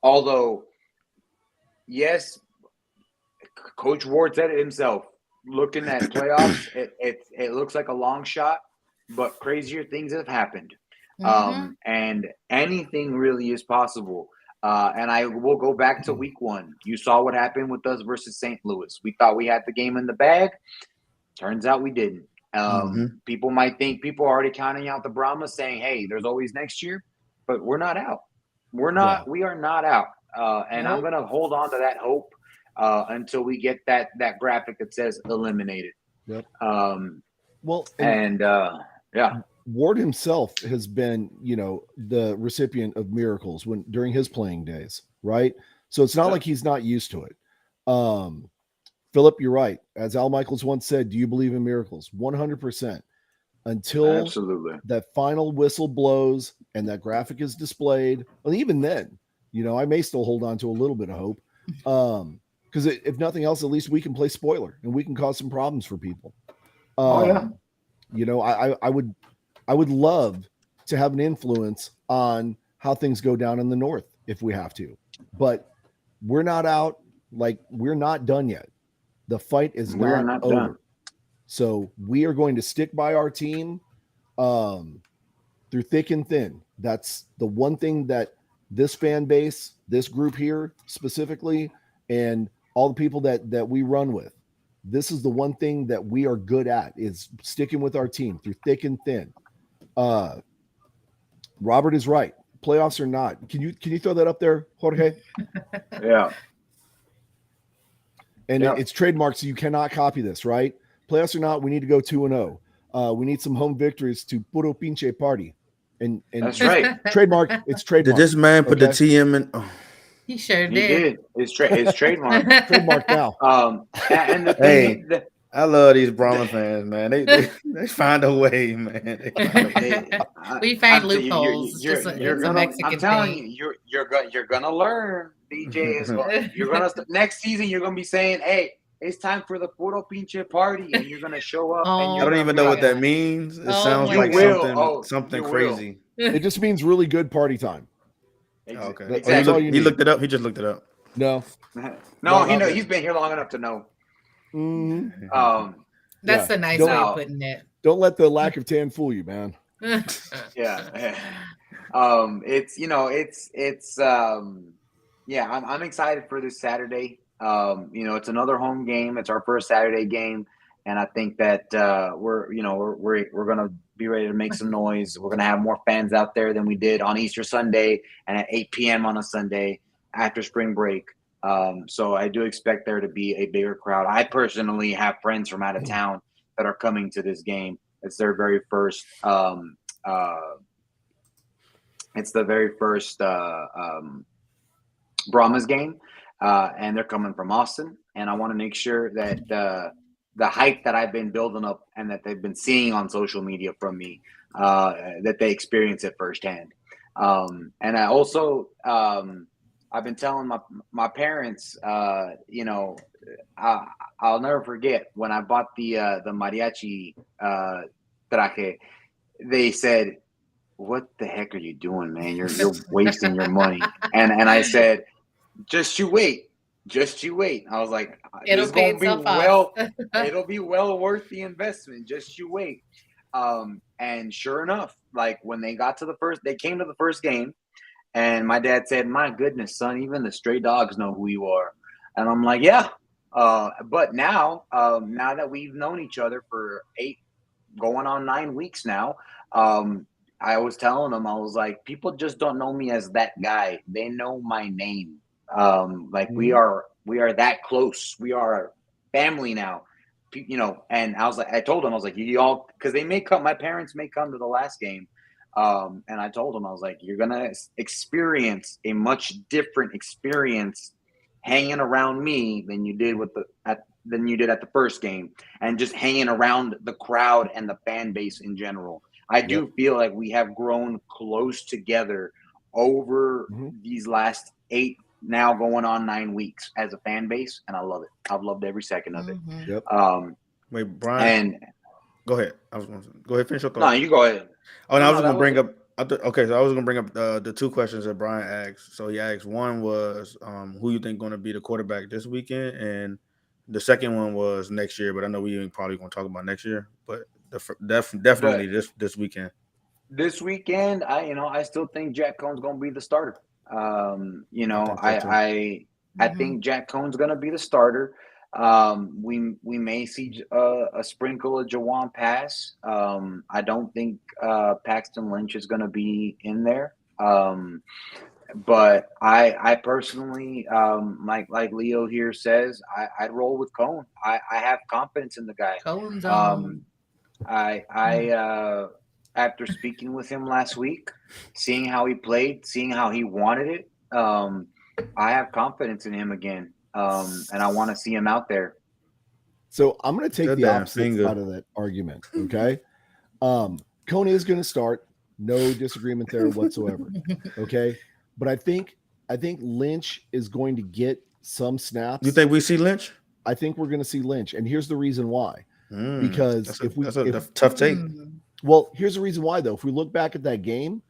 although, yes, Coach Ward said it himself, looking at playoffs, it looks like a long shot, but crazier things have happened. And anything really is possible. And I will go back to week 1. You saw what happened with us versus St. Louis. We thought we had the game in the bag. Turns out we didn't. People might think people are already counting out the Brahmas, saying, hey, there's always next year. But we're not out. We are not out. And I'm going to hold on to that hope until we get that graphic that says eliminated. Yep. Ward himself has been, the recipient of miracles during his playing days, right? So it's not like he's not used to it. Philip, you're right. As Al Michaels once said, do you believe in miracles? 100%. Until that final whistle blows and that graphic is displayed. Well, even then, I may still hold on to a little bit of hope. Because if nothing else, at least we can play spoiler and we can cause some problems for people. Yeah. You know, I would love to have an influence on how things go down in the north if we have to, but we're not out. Like, we're not done yet. The fight is We're not not over. done. So we are going to stick by our team through thick and thin. That's the one thing that this fan base, this group here specifically, and all the people that we run with, this is the one thing that we are good at, is sticking with our team through thick and thin. Robert is right. Playoffs or not. Can you throw that up there, Jorge? Yeah. And Yeah. it's trademarked, so you cannot copy this, right? Playoffs or not, we need to go 2-0. We need some home victories to puro pinche party. And That's right. trademark. It's trademark. Did this man put the okay? TM in? Oh. He sure He did. did. It's trademark. Trademark now. And the Hey, thing, the, I love these Brahma fans, man. They find a way, man. They find a way. We find I'm t- you- loopholes. It's just you're it's a gonna. Mexican I'm telling thing. you, you're gonna learn, DJ. You're gonna next season. You're gonna be saying, "Hey, it's time for the puro pinche party," and you're gonna show up. Oh, and I you're don't gonna even be know like, what that means. It Oh sounds my like God. something You will. crazy. It just means really good party time. Okay. That's Exactly. all you He need. looked it up. He just looked it up. No. No, he not know. me. He's been here long enough to know. Mhm. That's Yeah. a nice Don't- way of putting it. Don't let the lack of tan fool you, man. Yeah. It's yeah, I'm excited for this Saturday. It's another home game. It's our first Saturday game, and I think that we're gonna be ready to make some noise. We're gonna have more fans out there than we did on Easter Sunday and at 8 p.m. on a Sunday after spring break. So I do expect there to be a bigger crowd. I personally have friends from out of town that are coming to this game. It's their very first. It's the very first Brahmas game, and they're coming from Austin. And I want to make sure that the hype that I've been building up and that they've been seeing on social media from me, that they experience it firsthand. And I also, I've been telling my parents, I'll never forget when I bought the mariachi traje. They said, "What the heck are you doing, man? You're wasting your money." And I said, "Just you wait, just you wait." I was like, It'll "It's pay gonna be itself off. it'll be well worth the investment. Just you wait." And sure enough, like when they came to the first game, and my dad said, "My goodness, son, even the stray dogs know who you are." And I'm like, "Yeah." But now that we've known each other for 8, going on 9 weeks now, I was telling them, I was like, people just don't know me as that guy. They know my name. Like we are that close. We are family now. And I told them, I was like, you all, because my parents may come to the last game. And I told them, I was like, you're gonna experience a much different experience hanging around me than you did than you did at the first game, and just hanging around the crowd and the fan base in general. I do feel like we have grown close together over these last 8, now going on 9 weeks as a fan base, and I love it. I've loved every second of it. Yep. Wait, Brian. And go ahead. Go ahead. Finish your thought. no, you go ahead. Oh, and I was No, going to that bring was up. Okay, so I was going to bring up the 2 questions that Brian asked. So he asked, one was who you think going to be the quarterback this weekend, and the second one was next year. But I know we ain't probably going to talk about next year, but definitely this weekend. This weekend, I still think Jack Cohn's going to be the starter. I think Jack Cohn's going to be the starter. We may see a sprinkle of Jawan Pass. I don't think Paxton Lynch is going to be in there. But I personally, like Leo here says, I'd roll with Cohn. I have confidence in the guy. Cohen's on. After speaking with him last week, seeing how he played, seeing how he wanted it, I have confidence in him again, and I want to see him out there. So I'm going to take the opposite side of that argument. Okay, Cohn is going to start. No disagreement there whatsoever. Okay, but I think Lynch is going to get some snaps. You think we see Lynch? I think we're going to see Lynch, and here's the reason why. because that's a tough take. Well, here's the reason why though. If we look back at that game,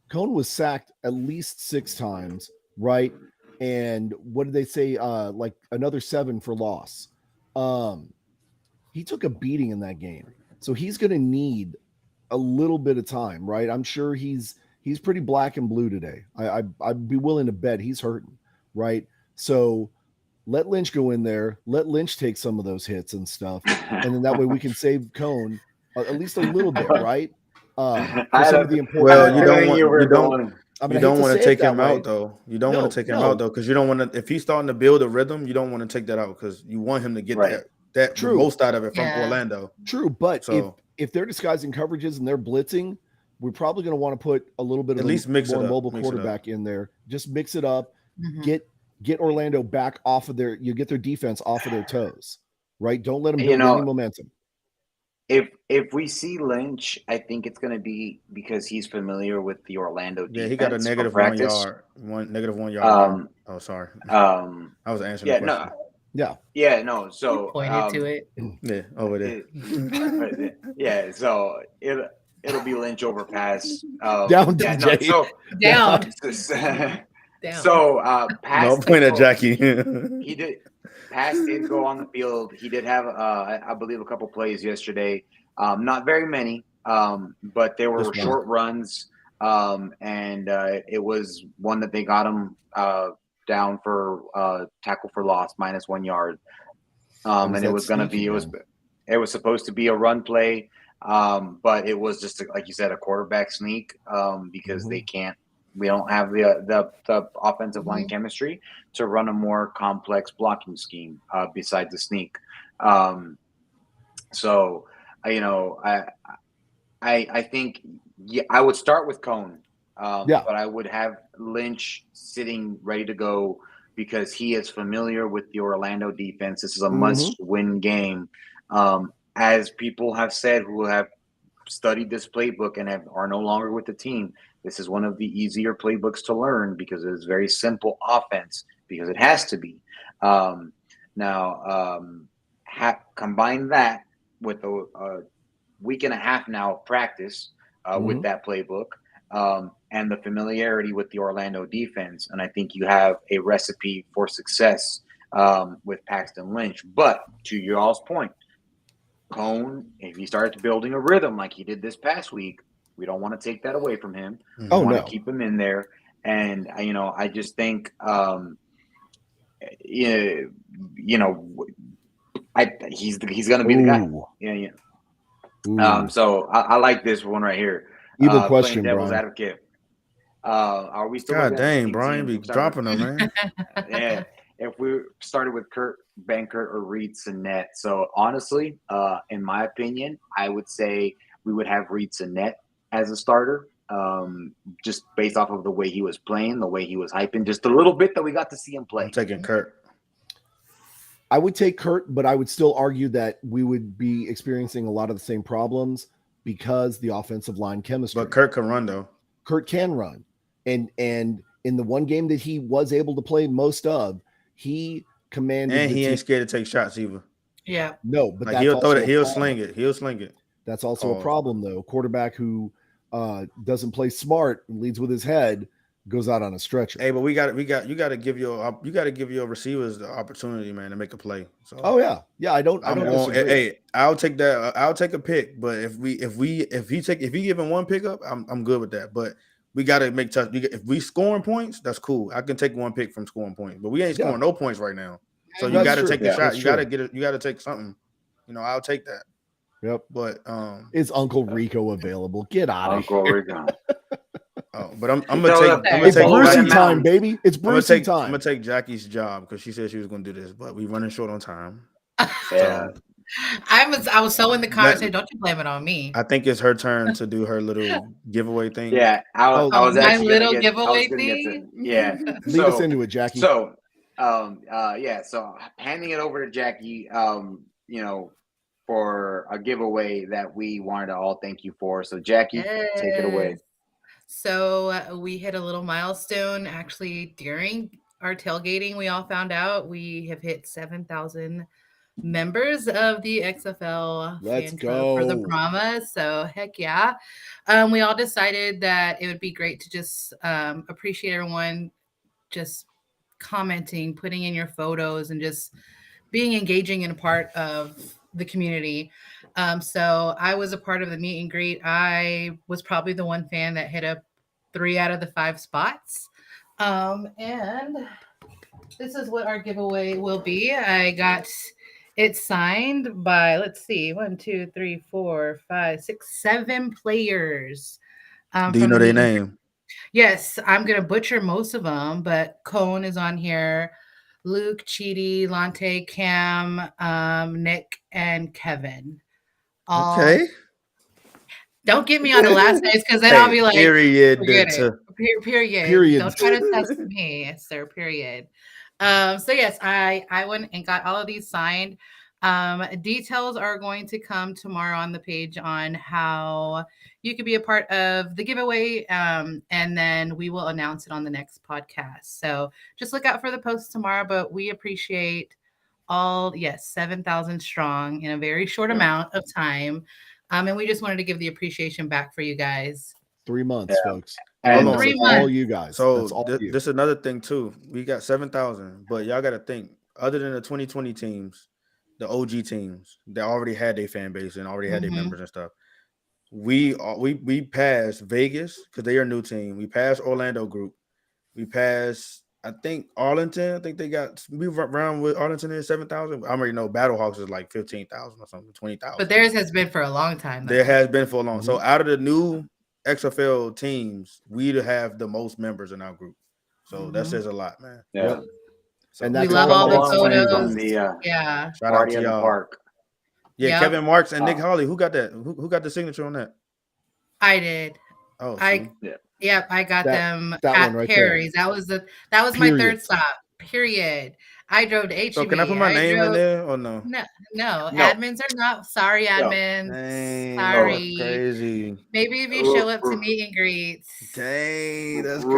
Cone was sacked at least 6 times, right? And what did they say? Like another 7 for loss. He took a beating in that game, so he's going to need a little bit of time, right? I'm sure he's pretty black and blue today. I'd be willing to bet he's hurting, right? So let Lynch go in there, let Lynch take some of those hits and stuff, and then that way we can save Cone at least a little bit, right? For some of the important. Well, you don't want to take him out though. You don't want to take him out though, because you don't want to. If he's starting to build a rhythm, you don't want to take that out because you want him to get that the most out of it from Orlando. True, but if they're disguising coverages and they're blitzing, we're probably going to want to put a little bit of at least more mobile quarterback in there. Just mix it up. Get Orlando back off of you get their defense off of their toes, right? Don't let them build any momentum. If we see Lynch, I think it's going to be because he's familiar with the Orlando defense. Yeah, he got a negative 1 yard. Negative 1 yard. Oh, sorry. I was answering the question. No. So you pointed to it. Yeah, over there. Yeah, so it'll be Lynch over pass. Down to Jay. Down. So pass. No, point at Jackie. He did. Pass did go on the field. He did have, I believe, a couple plays yesterday. Not very many, but there were short runs, and it was one that they got him down for tackle for loss, -1 yard. And it was going to be it was supposed to be a run play, but it was just like you said, a quarterback sneak because they can't. We don't have the offensive line chemistry to run a more complex blocking scheme besides the sneak. So, I think I would start with Cone, but I would have Lynch sitting ready to go because he is familiar with the Orlando defense. This is a must-win game. As people have said who have studied this playbook and are no longer with the team, this is one of the easier playbooks to learn because it is very simple offense because it has to be. Combine that with a week and a half now of practice with that playbook and the familiarity with the Orlando defense, and I think you have a recipe for success with Paxton Lynch. But to your all's point, Cone, if he starts building a rhythm like he did this past week, we don't want to take that away from him. We want to keep him in there. And, I just think, he's going to be the guy. So I like this one right here. Evil question, Devil's Brian. Advocate. Are we still? God dang, Brian be dropping them, man. Yeah. If we started with Kurt Benkert or Reed Sinnett. So honestly, in my opinion, I would say we would have Reed Sinnett as a starter, just based off of the way he was playing, the way he was hyping, just a little bit that we got to see him play. I'm taking Kurt. I would take Kurt, but I would still argue that we would be experiencing a lot of the same problems because the offensive line chemistry. But Kurt can run, though. Kurt can run. And in the one game that he was able to play most of, he commanded. And he ain't scared to take shots either. Yeah. No, but like he'll throw it. He'll sling it. He'll sling it. That's also a problem, though. Quarterback who doesn't play smart and leads with his head goes out on a stretcher. Hey, but you got to give your receivers the opportunity, man, to make a play. So I don't disagree. Hey, I'll take that. I'll take a pick, but if he giving one pickup, I'm good with that. But we got to make touch. If we scoring points, that's cool. I can take one pick from scoring points, but we ain't scoring no points right now. So you got to take the shot. You got to get it. You got to take something. I'll take that. Yep. But is Uncle Rico available? Get out of here. Uncle Rico. Oh, but I'm gonna take. It's Brucey time, baby. It's Brucey time. I'm gonna take Jackie's job because she said she was gonna do this, but we running short on time. Yeah. I was so in the car. Said, don't you blame it on me. I think it's her turn to do her little giveaway thing. Yeah, I was my actually little giveaway thing. Lead us into it, Jackie. So, so handing it over to Jackie, for a giveaway that we wanted to all thank you for. So, Jackie, take it away. So we hit a little milestone actually during our tailgating. We all found out we have hit 7,000 members of the XFL Let's fan club for the go. Brahmas. So heck yeah. We all decided that it would be great to just appreciate everyone just commenting, putting in your photos, and just being engaging and a part of the community. So I was a part of the meet and greet. I was probably the one fan that hit up 3 out of the 5 spots. And this is what our giveaway will be. I got it signed by, let's see, 1, 2, 3, 4, 5, 6, 7 players Do you from know the their meet and greet. name? Yes, I'm gonna butcher most of them, but Cone is on here, Luke, Chidi, Lante, Cam, Nick, and Kevin. All Okay. don't get me on the last names because then I'll Hey, be like, period. forget it. Period. Period. Don't try to test me, sir. Period. So yes, I went and got all of these signed. Details are going to come tomorrow on the page on how you could be a part of the giveaway, and then we will announce it on the next podcast. So just look out for the post tomorrow. But we appreciate all, yes, 7,000 strong in a very short amount of time. And we just wanted to give the appreciation back for you guys. 3 months, Yeah. folks. Hold And on. 3 That's all months. you guys. So That's all you. this is another thing too. We got 7,000, but y'all got to think. Other than the 2020 teams, the OG teams that already had their fan base and already had their Mhm. members and stuff, we passed Vegas because they are a new team. We passed Orlando Group. We passed, I think, Arlington. I think they got we around with Arlington is 7,000. I already know Battlehawks is like 15,000 or something, 20,000. But theirs has been for a long time, There though. has been for long. So Mhm. out of the new XFL teams, we have the most members in our group. So that Mhm. says a lot, man. yeah, Yep. So And We that's it's a love come all a the compliment long to way you from photos. guys. the Yeah. shout out party to at the y'all. park. Yeah, Yep. Kevin Marks and Nick Uh, Hawley. Who got that? Who got the signature on that? I did. Oh, I see. yeah. Yep, I got That them that one at right there. Perry's. That was my Period. third stop. Period. I drove to So can I put HEB. my I name in drove there or no? no, No, admins are not sorry, no. admins. Dang, Oh, that's Sorry. crazy. Maybe if you r- show up to r- meet and greets. Dang, that's Yeah,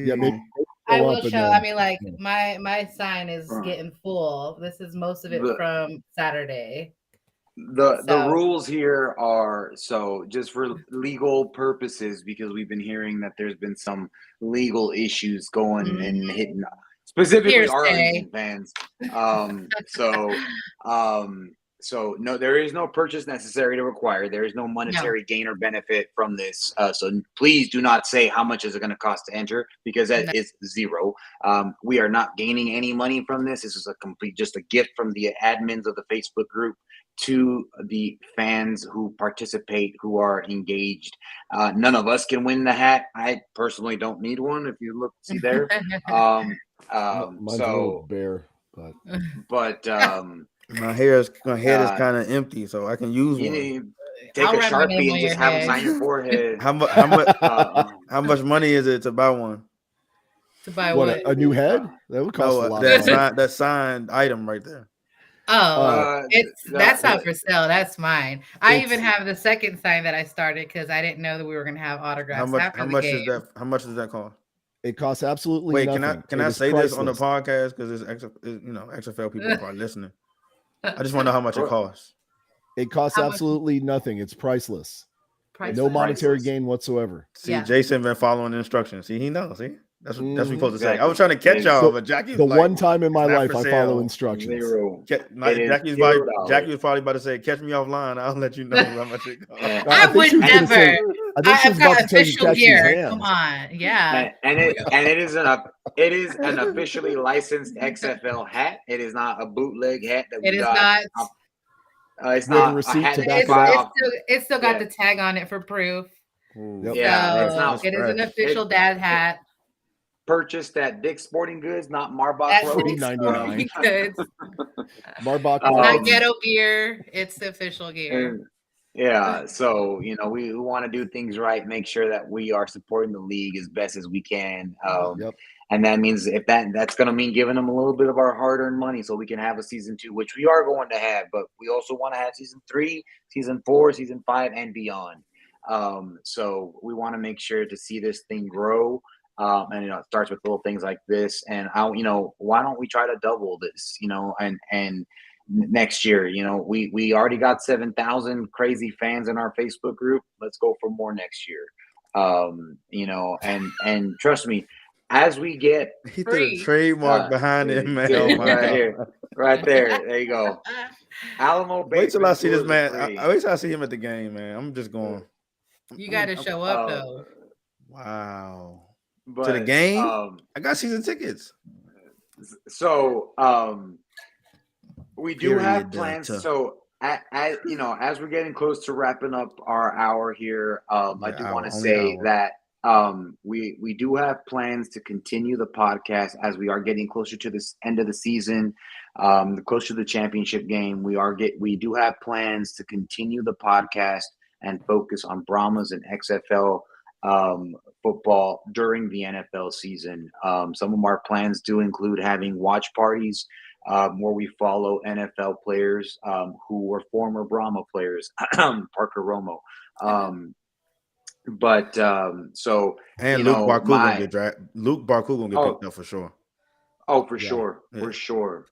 yeah, maybe crazy. I show will up and show. I then mean, like my sign is r- getting full. This is most of it the from Saturday. the So rules here are so just for legal purposes because we've been hearing that there's been some legal issues going and mhm. hitting specifically Hearsay. Arlington fans. Um, so um, so no, there is no purchase necessary to require. There is no No, monetary gain or benefit from this. So please do not say how much is it going to cost to enter because that no. is zero. We are not gaining any money from this. This is a complete just a gift from the admins of the Facebook group to the fans who participate, who are engaged. None of us can win the hat. I personally don't need one. If you look, see there. Um, mine's a little so, bare, but but My head is uh, kind of empty, so I can use you one. need take I'll a write my name sharpie on and your just have them head sign your forehead. How much? How much? Uh, How much money is it to buy one? to buy what what? a new head? That would cost a No, lot of money. that signed item right there. Oh, Uh, uh, that's not the, for sale. That's mine. I even it's have the second sign that I started because I didn't know that we were gonna have How autographs much? after How the much game. is that? How much does that cost? it costs absolutely Wait, nothing. can It I is say this on the priceless. podcast because XFL people are probably listening. I just want to know how much it costs. It costs How much? absolutely nothing. It's priceless. Priceless. No monetary priceless. gain whatsoever. See, Yeah. Jason been following the instructions. See, he knows. See, that's what we're Mhm. supposed to say. I Exactly. was trying to catch It's y'all, So but Jackie's the like, one time in it's my not life for I follow sale. instructions. zero. It is Jackie's $0. probably about to say, catch me offline. I'll let you know how much it costs. I I think would she was going to say. never. I think she was I've about got to tell you to official catch these gear. Come hands. on. Yeah. And it is an officially licensed XFL hat. It is not a bootleg hat that It we is got. not. It's You have a not a receipt hat to that you back it buy up. off. It's still got Yeah, the tag on it for proof. Ooh, Yep. yeah. It's So not that's it is an fresh. official it dad hat. purchased at Dick's Sporting Goods, not Marbach At Road. Dick's Sporting $3.99. Goods. Marbach It's not Road. ghetto gear. It's the official gear. And yeah, so we want to do things right, make sure that we are supporting the league as best as we can. Yep. And that means if that's going to mean giving them a little bit of our hard-earned money so we can have a season 2, which we are going to have, but we also want to have season 3, season 4, season 5, and beyond. So we want to make sure to see this thing grow. And it starts with little things like this. And why don't we try to double this? next year. You know, we already got 7,000 crazy fans in our Facebook group. Let's go for more next year. You know, and trust me, as we get He threw the Free. trademark behind it, man. Oh my right god! here, right there you go. Alamo Wait till I Basement see this tours are man. free. I wait till I see him at the game, man. I'm just going. You got to show up though. Wow. To the But game, I got season tickets. so we do have Period, plans. Delta. So you know, as we're getting close to wrapping up our hour here, I do want to say that we do have plans to continue the podcast as we are getting closer to this end of the season, closer to the championship game. We do have plans to continue the podcast and focus on Brahmas and XFL football during the NFL season. Some of our plans do include having watch parties where we follow NFL players who were former Brahma players, Parker Romo. So and you Luke know, Barku gonna get drafted. Luke Barku gonna get picked up for sure. Oh, for sure, for sure.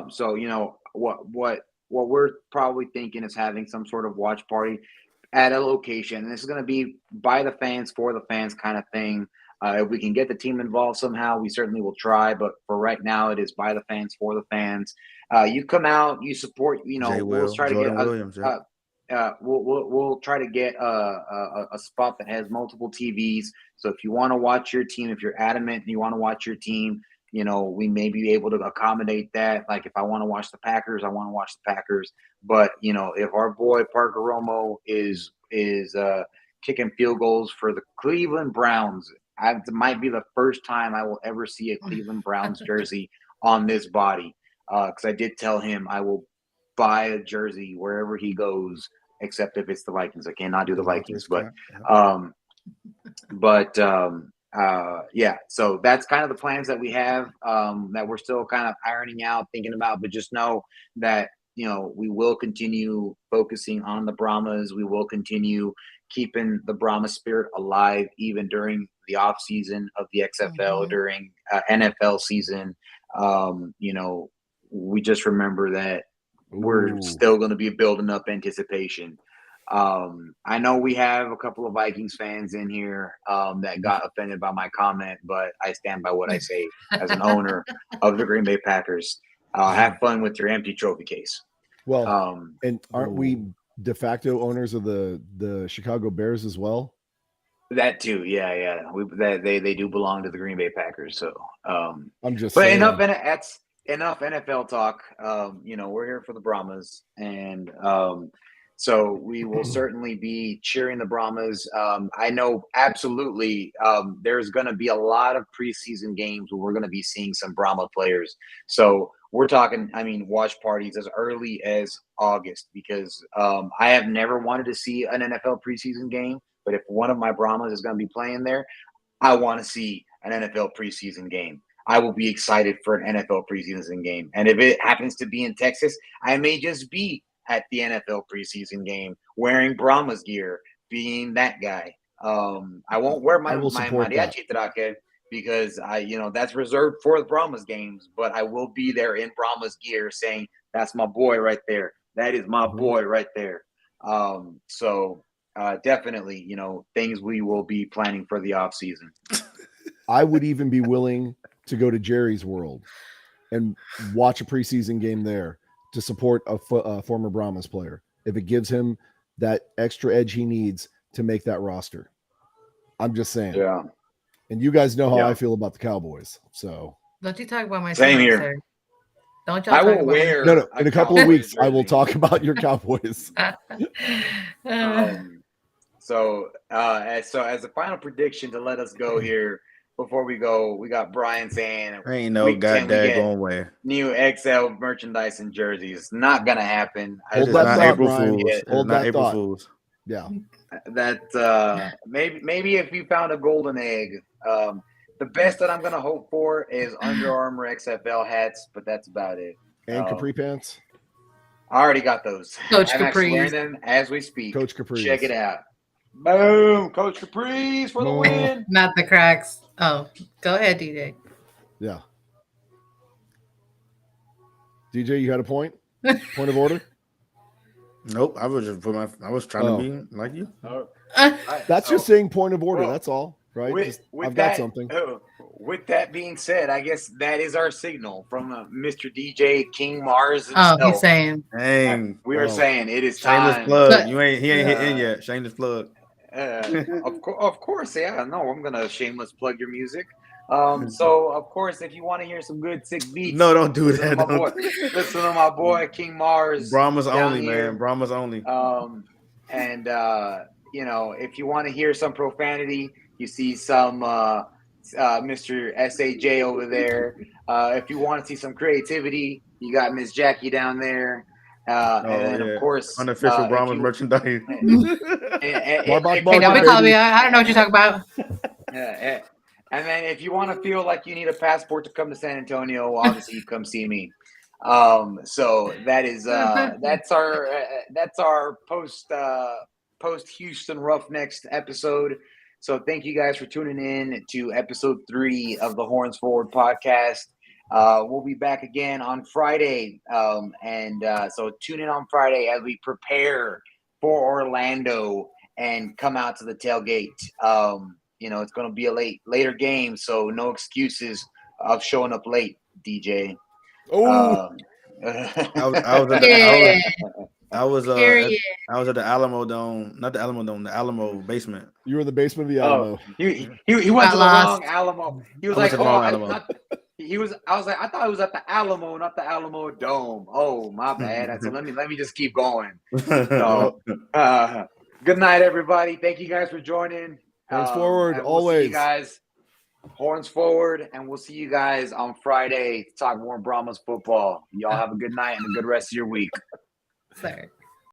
So you know what we're probably thinking is having some sort of watch party at a location. And this is going to be by the fans for the fans kind of thing. If we can get the team involved somehow, we certainly will try. But for right now, it is by the fans for the fans. You come out, you support. You know, we'll try to get we'll try to get a spot that has multiple TVs. So if you want to watch your team, if you're adamant and you want to watch your team, you know, we may be able to accommodate that. Like if I want to watch the Packers, I want to watch the Packers. But you know, if our boy Parker Romo is kicking field goals for the Cleveland Browns, it might be the first time I will ever see a Cleveland Browns jersey on this body. Because I did tell him I will buy a jersey wherever he goes, except if it's the Vikings. I cannot do the Vikings, yeah, so that's kind of the plans that we have that we're still kind of ironing out, thinking about, but just know that, you know, we will continue focusing on the Brahmas. We will continue keeping the Brahma spirit alive even during the off season of the XFL, during NFL season. You know, we just remember that we're still going to be building up anticipation. I know we have a couple of Vikings fans in here that got offended by my comment, but I stand by what I say as an owner of the Green Bay Packers. Have fun with your empty trophy case. Well, and aren't we de facto owners of the Chicago Bears as well? That too, yeah. They do belong to the Green Bay Packers. So I'm just but saying. enough NFL talk. You know, we're here for the Brahmas, and so we will certainly be cheering the Brahmas. I know absolutely there's going to be a lot of preseason games where we're going to be seeing some Brahma players. So we're talking, I mean, watch parties as early as August, because I have never wanted to see an NFL preseason game. But if one of my Brahmas is going to be playing there, I want to see an NFL preseason game. I will be excited for an NFL preseason game. And if it happens to be in Texas, I may just be at the NFL preseason game wearing Brahmas gear, being that guy. I won't wear my mariachi traje because that's reserved for the Brahmas games, but I will be there in Brahmas gear saying, that's my boy right there. That is my boy right there. So definitely, things we will be planning for the off season. I would even be willing to go to Jerry's World and watch a preseason game there to support a former Brahmas player if it gives him that extra edge he needs to make that roster. I'm just saying. Yeah. And you guys know how I feel about the Cowboys. So don't you talk about my same here. Sir. Don't y'all I talk will about wear no. In a couple of weeks, jersey. I will talk about your Cowboys. So as a final prediction to let us go here before we go, we got Brian saying ain't no goddamn going way. New XL merchandise and jerseys. Not gonna happen. Hold that thought, April Fools. Hold that April thought. Fools. Yeah. That maybe if you found a golden egg. The best that I'm gonna hope for is Under Armour XFL hats, but that's about it. And capri pants. I already got those. Coach I'm Capri's. actually wearing them as we speak. Coach Capri's. Check it out. Boom! Coach Capri's for the win. Not the cracks. Oh, go ahead, DJ. Yeah. DJ, you had a point? Point of order. Nope. I was just I was trying to be like you. That's just saying point of order. well, that's all, right? with I've that, got something. With that being said, I guess that is our signal from Mr. DJ King Mars Oh, himself. he's saying. Dang. We are saying it is Shameless time. plug. He ain't hit in yet. Shameless plug. Of course, yeah. No, I'm gonna shameless plug your music. So of course, if you want to hear some good sick beats, No, don't do listen that. to my boy. Listen to my boy King Mars. Brahmas down only, here. man. Brahmas only. And you know, if you want to hear some profanity, you see some Mr. SAJ over there. If you want to see some creativity, you got Miss Jackie down there. And then of course, unofficial Brahmas merchandise. Barbach Hey, don't be Barker, calling me. baby. I don't know what you're talking about. And then if you want to feel like you need a passport to come to San Antonio, obviously you come see me. So that is that's our post Houston Roughnecks episode. So thank you guys for tuning in to episode 3 of the Horns Forward podcast. We'll be back again on Friday. So tune in on Friday as we prepare for Orlando and come out to the tailgate. You know, it's going to be a later game, so no excuses of showing up late, DJ. Oh, I was at the Alamo Dome, not the Alamo Dome, the Alamo basement. you were in the basement of the Alamo. He went to the wrong Alamo. He was like, Alamo. I was like, I thought it was at the Alamo, not the Alamo Dome. Oh, my bad. I said, let me just keep going. So, good night, everybody. Thank you guys for joining. Horns forward, we'll always. See you guys. Horns forward, and we'll see you guys on Friday to talk more Brahmas football. Y'all have a good night and a good rest of your week. Sir.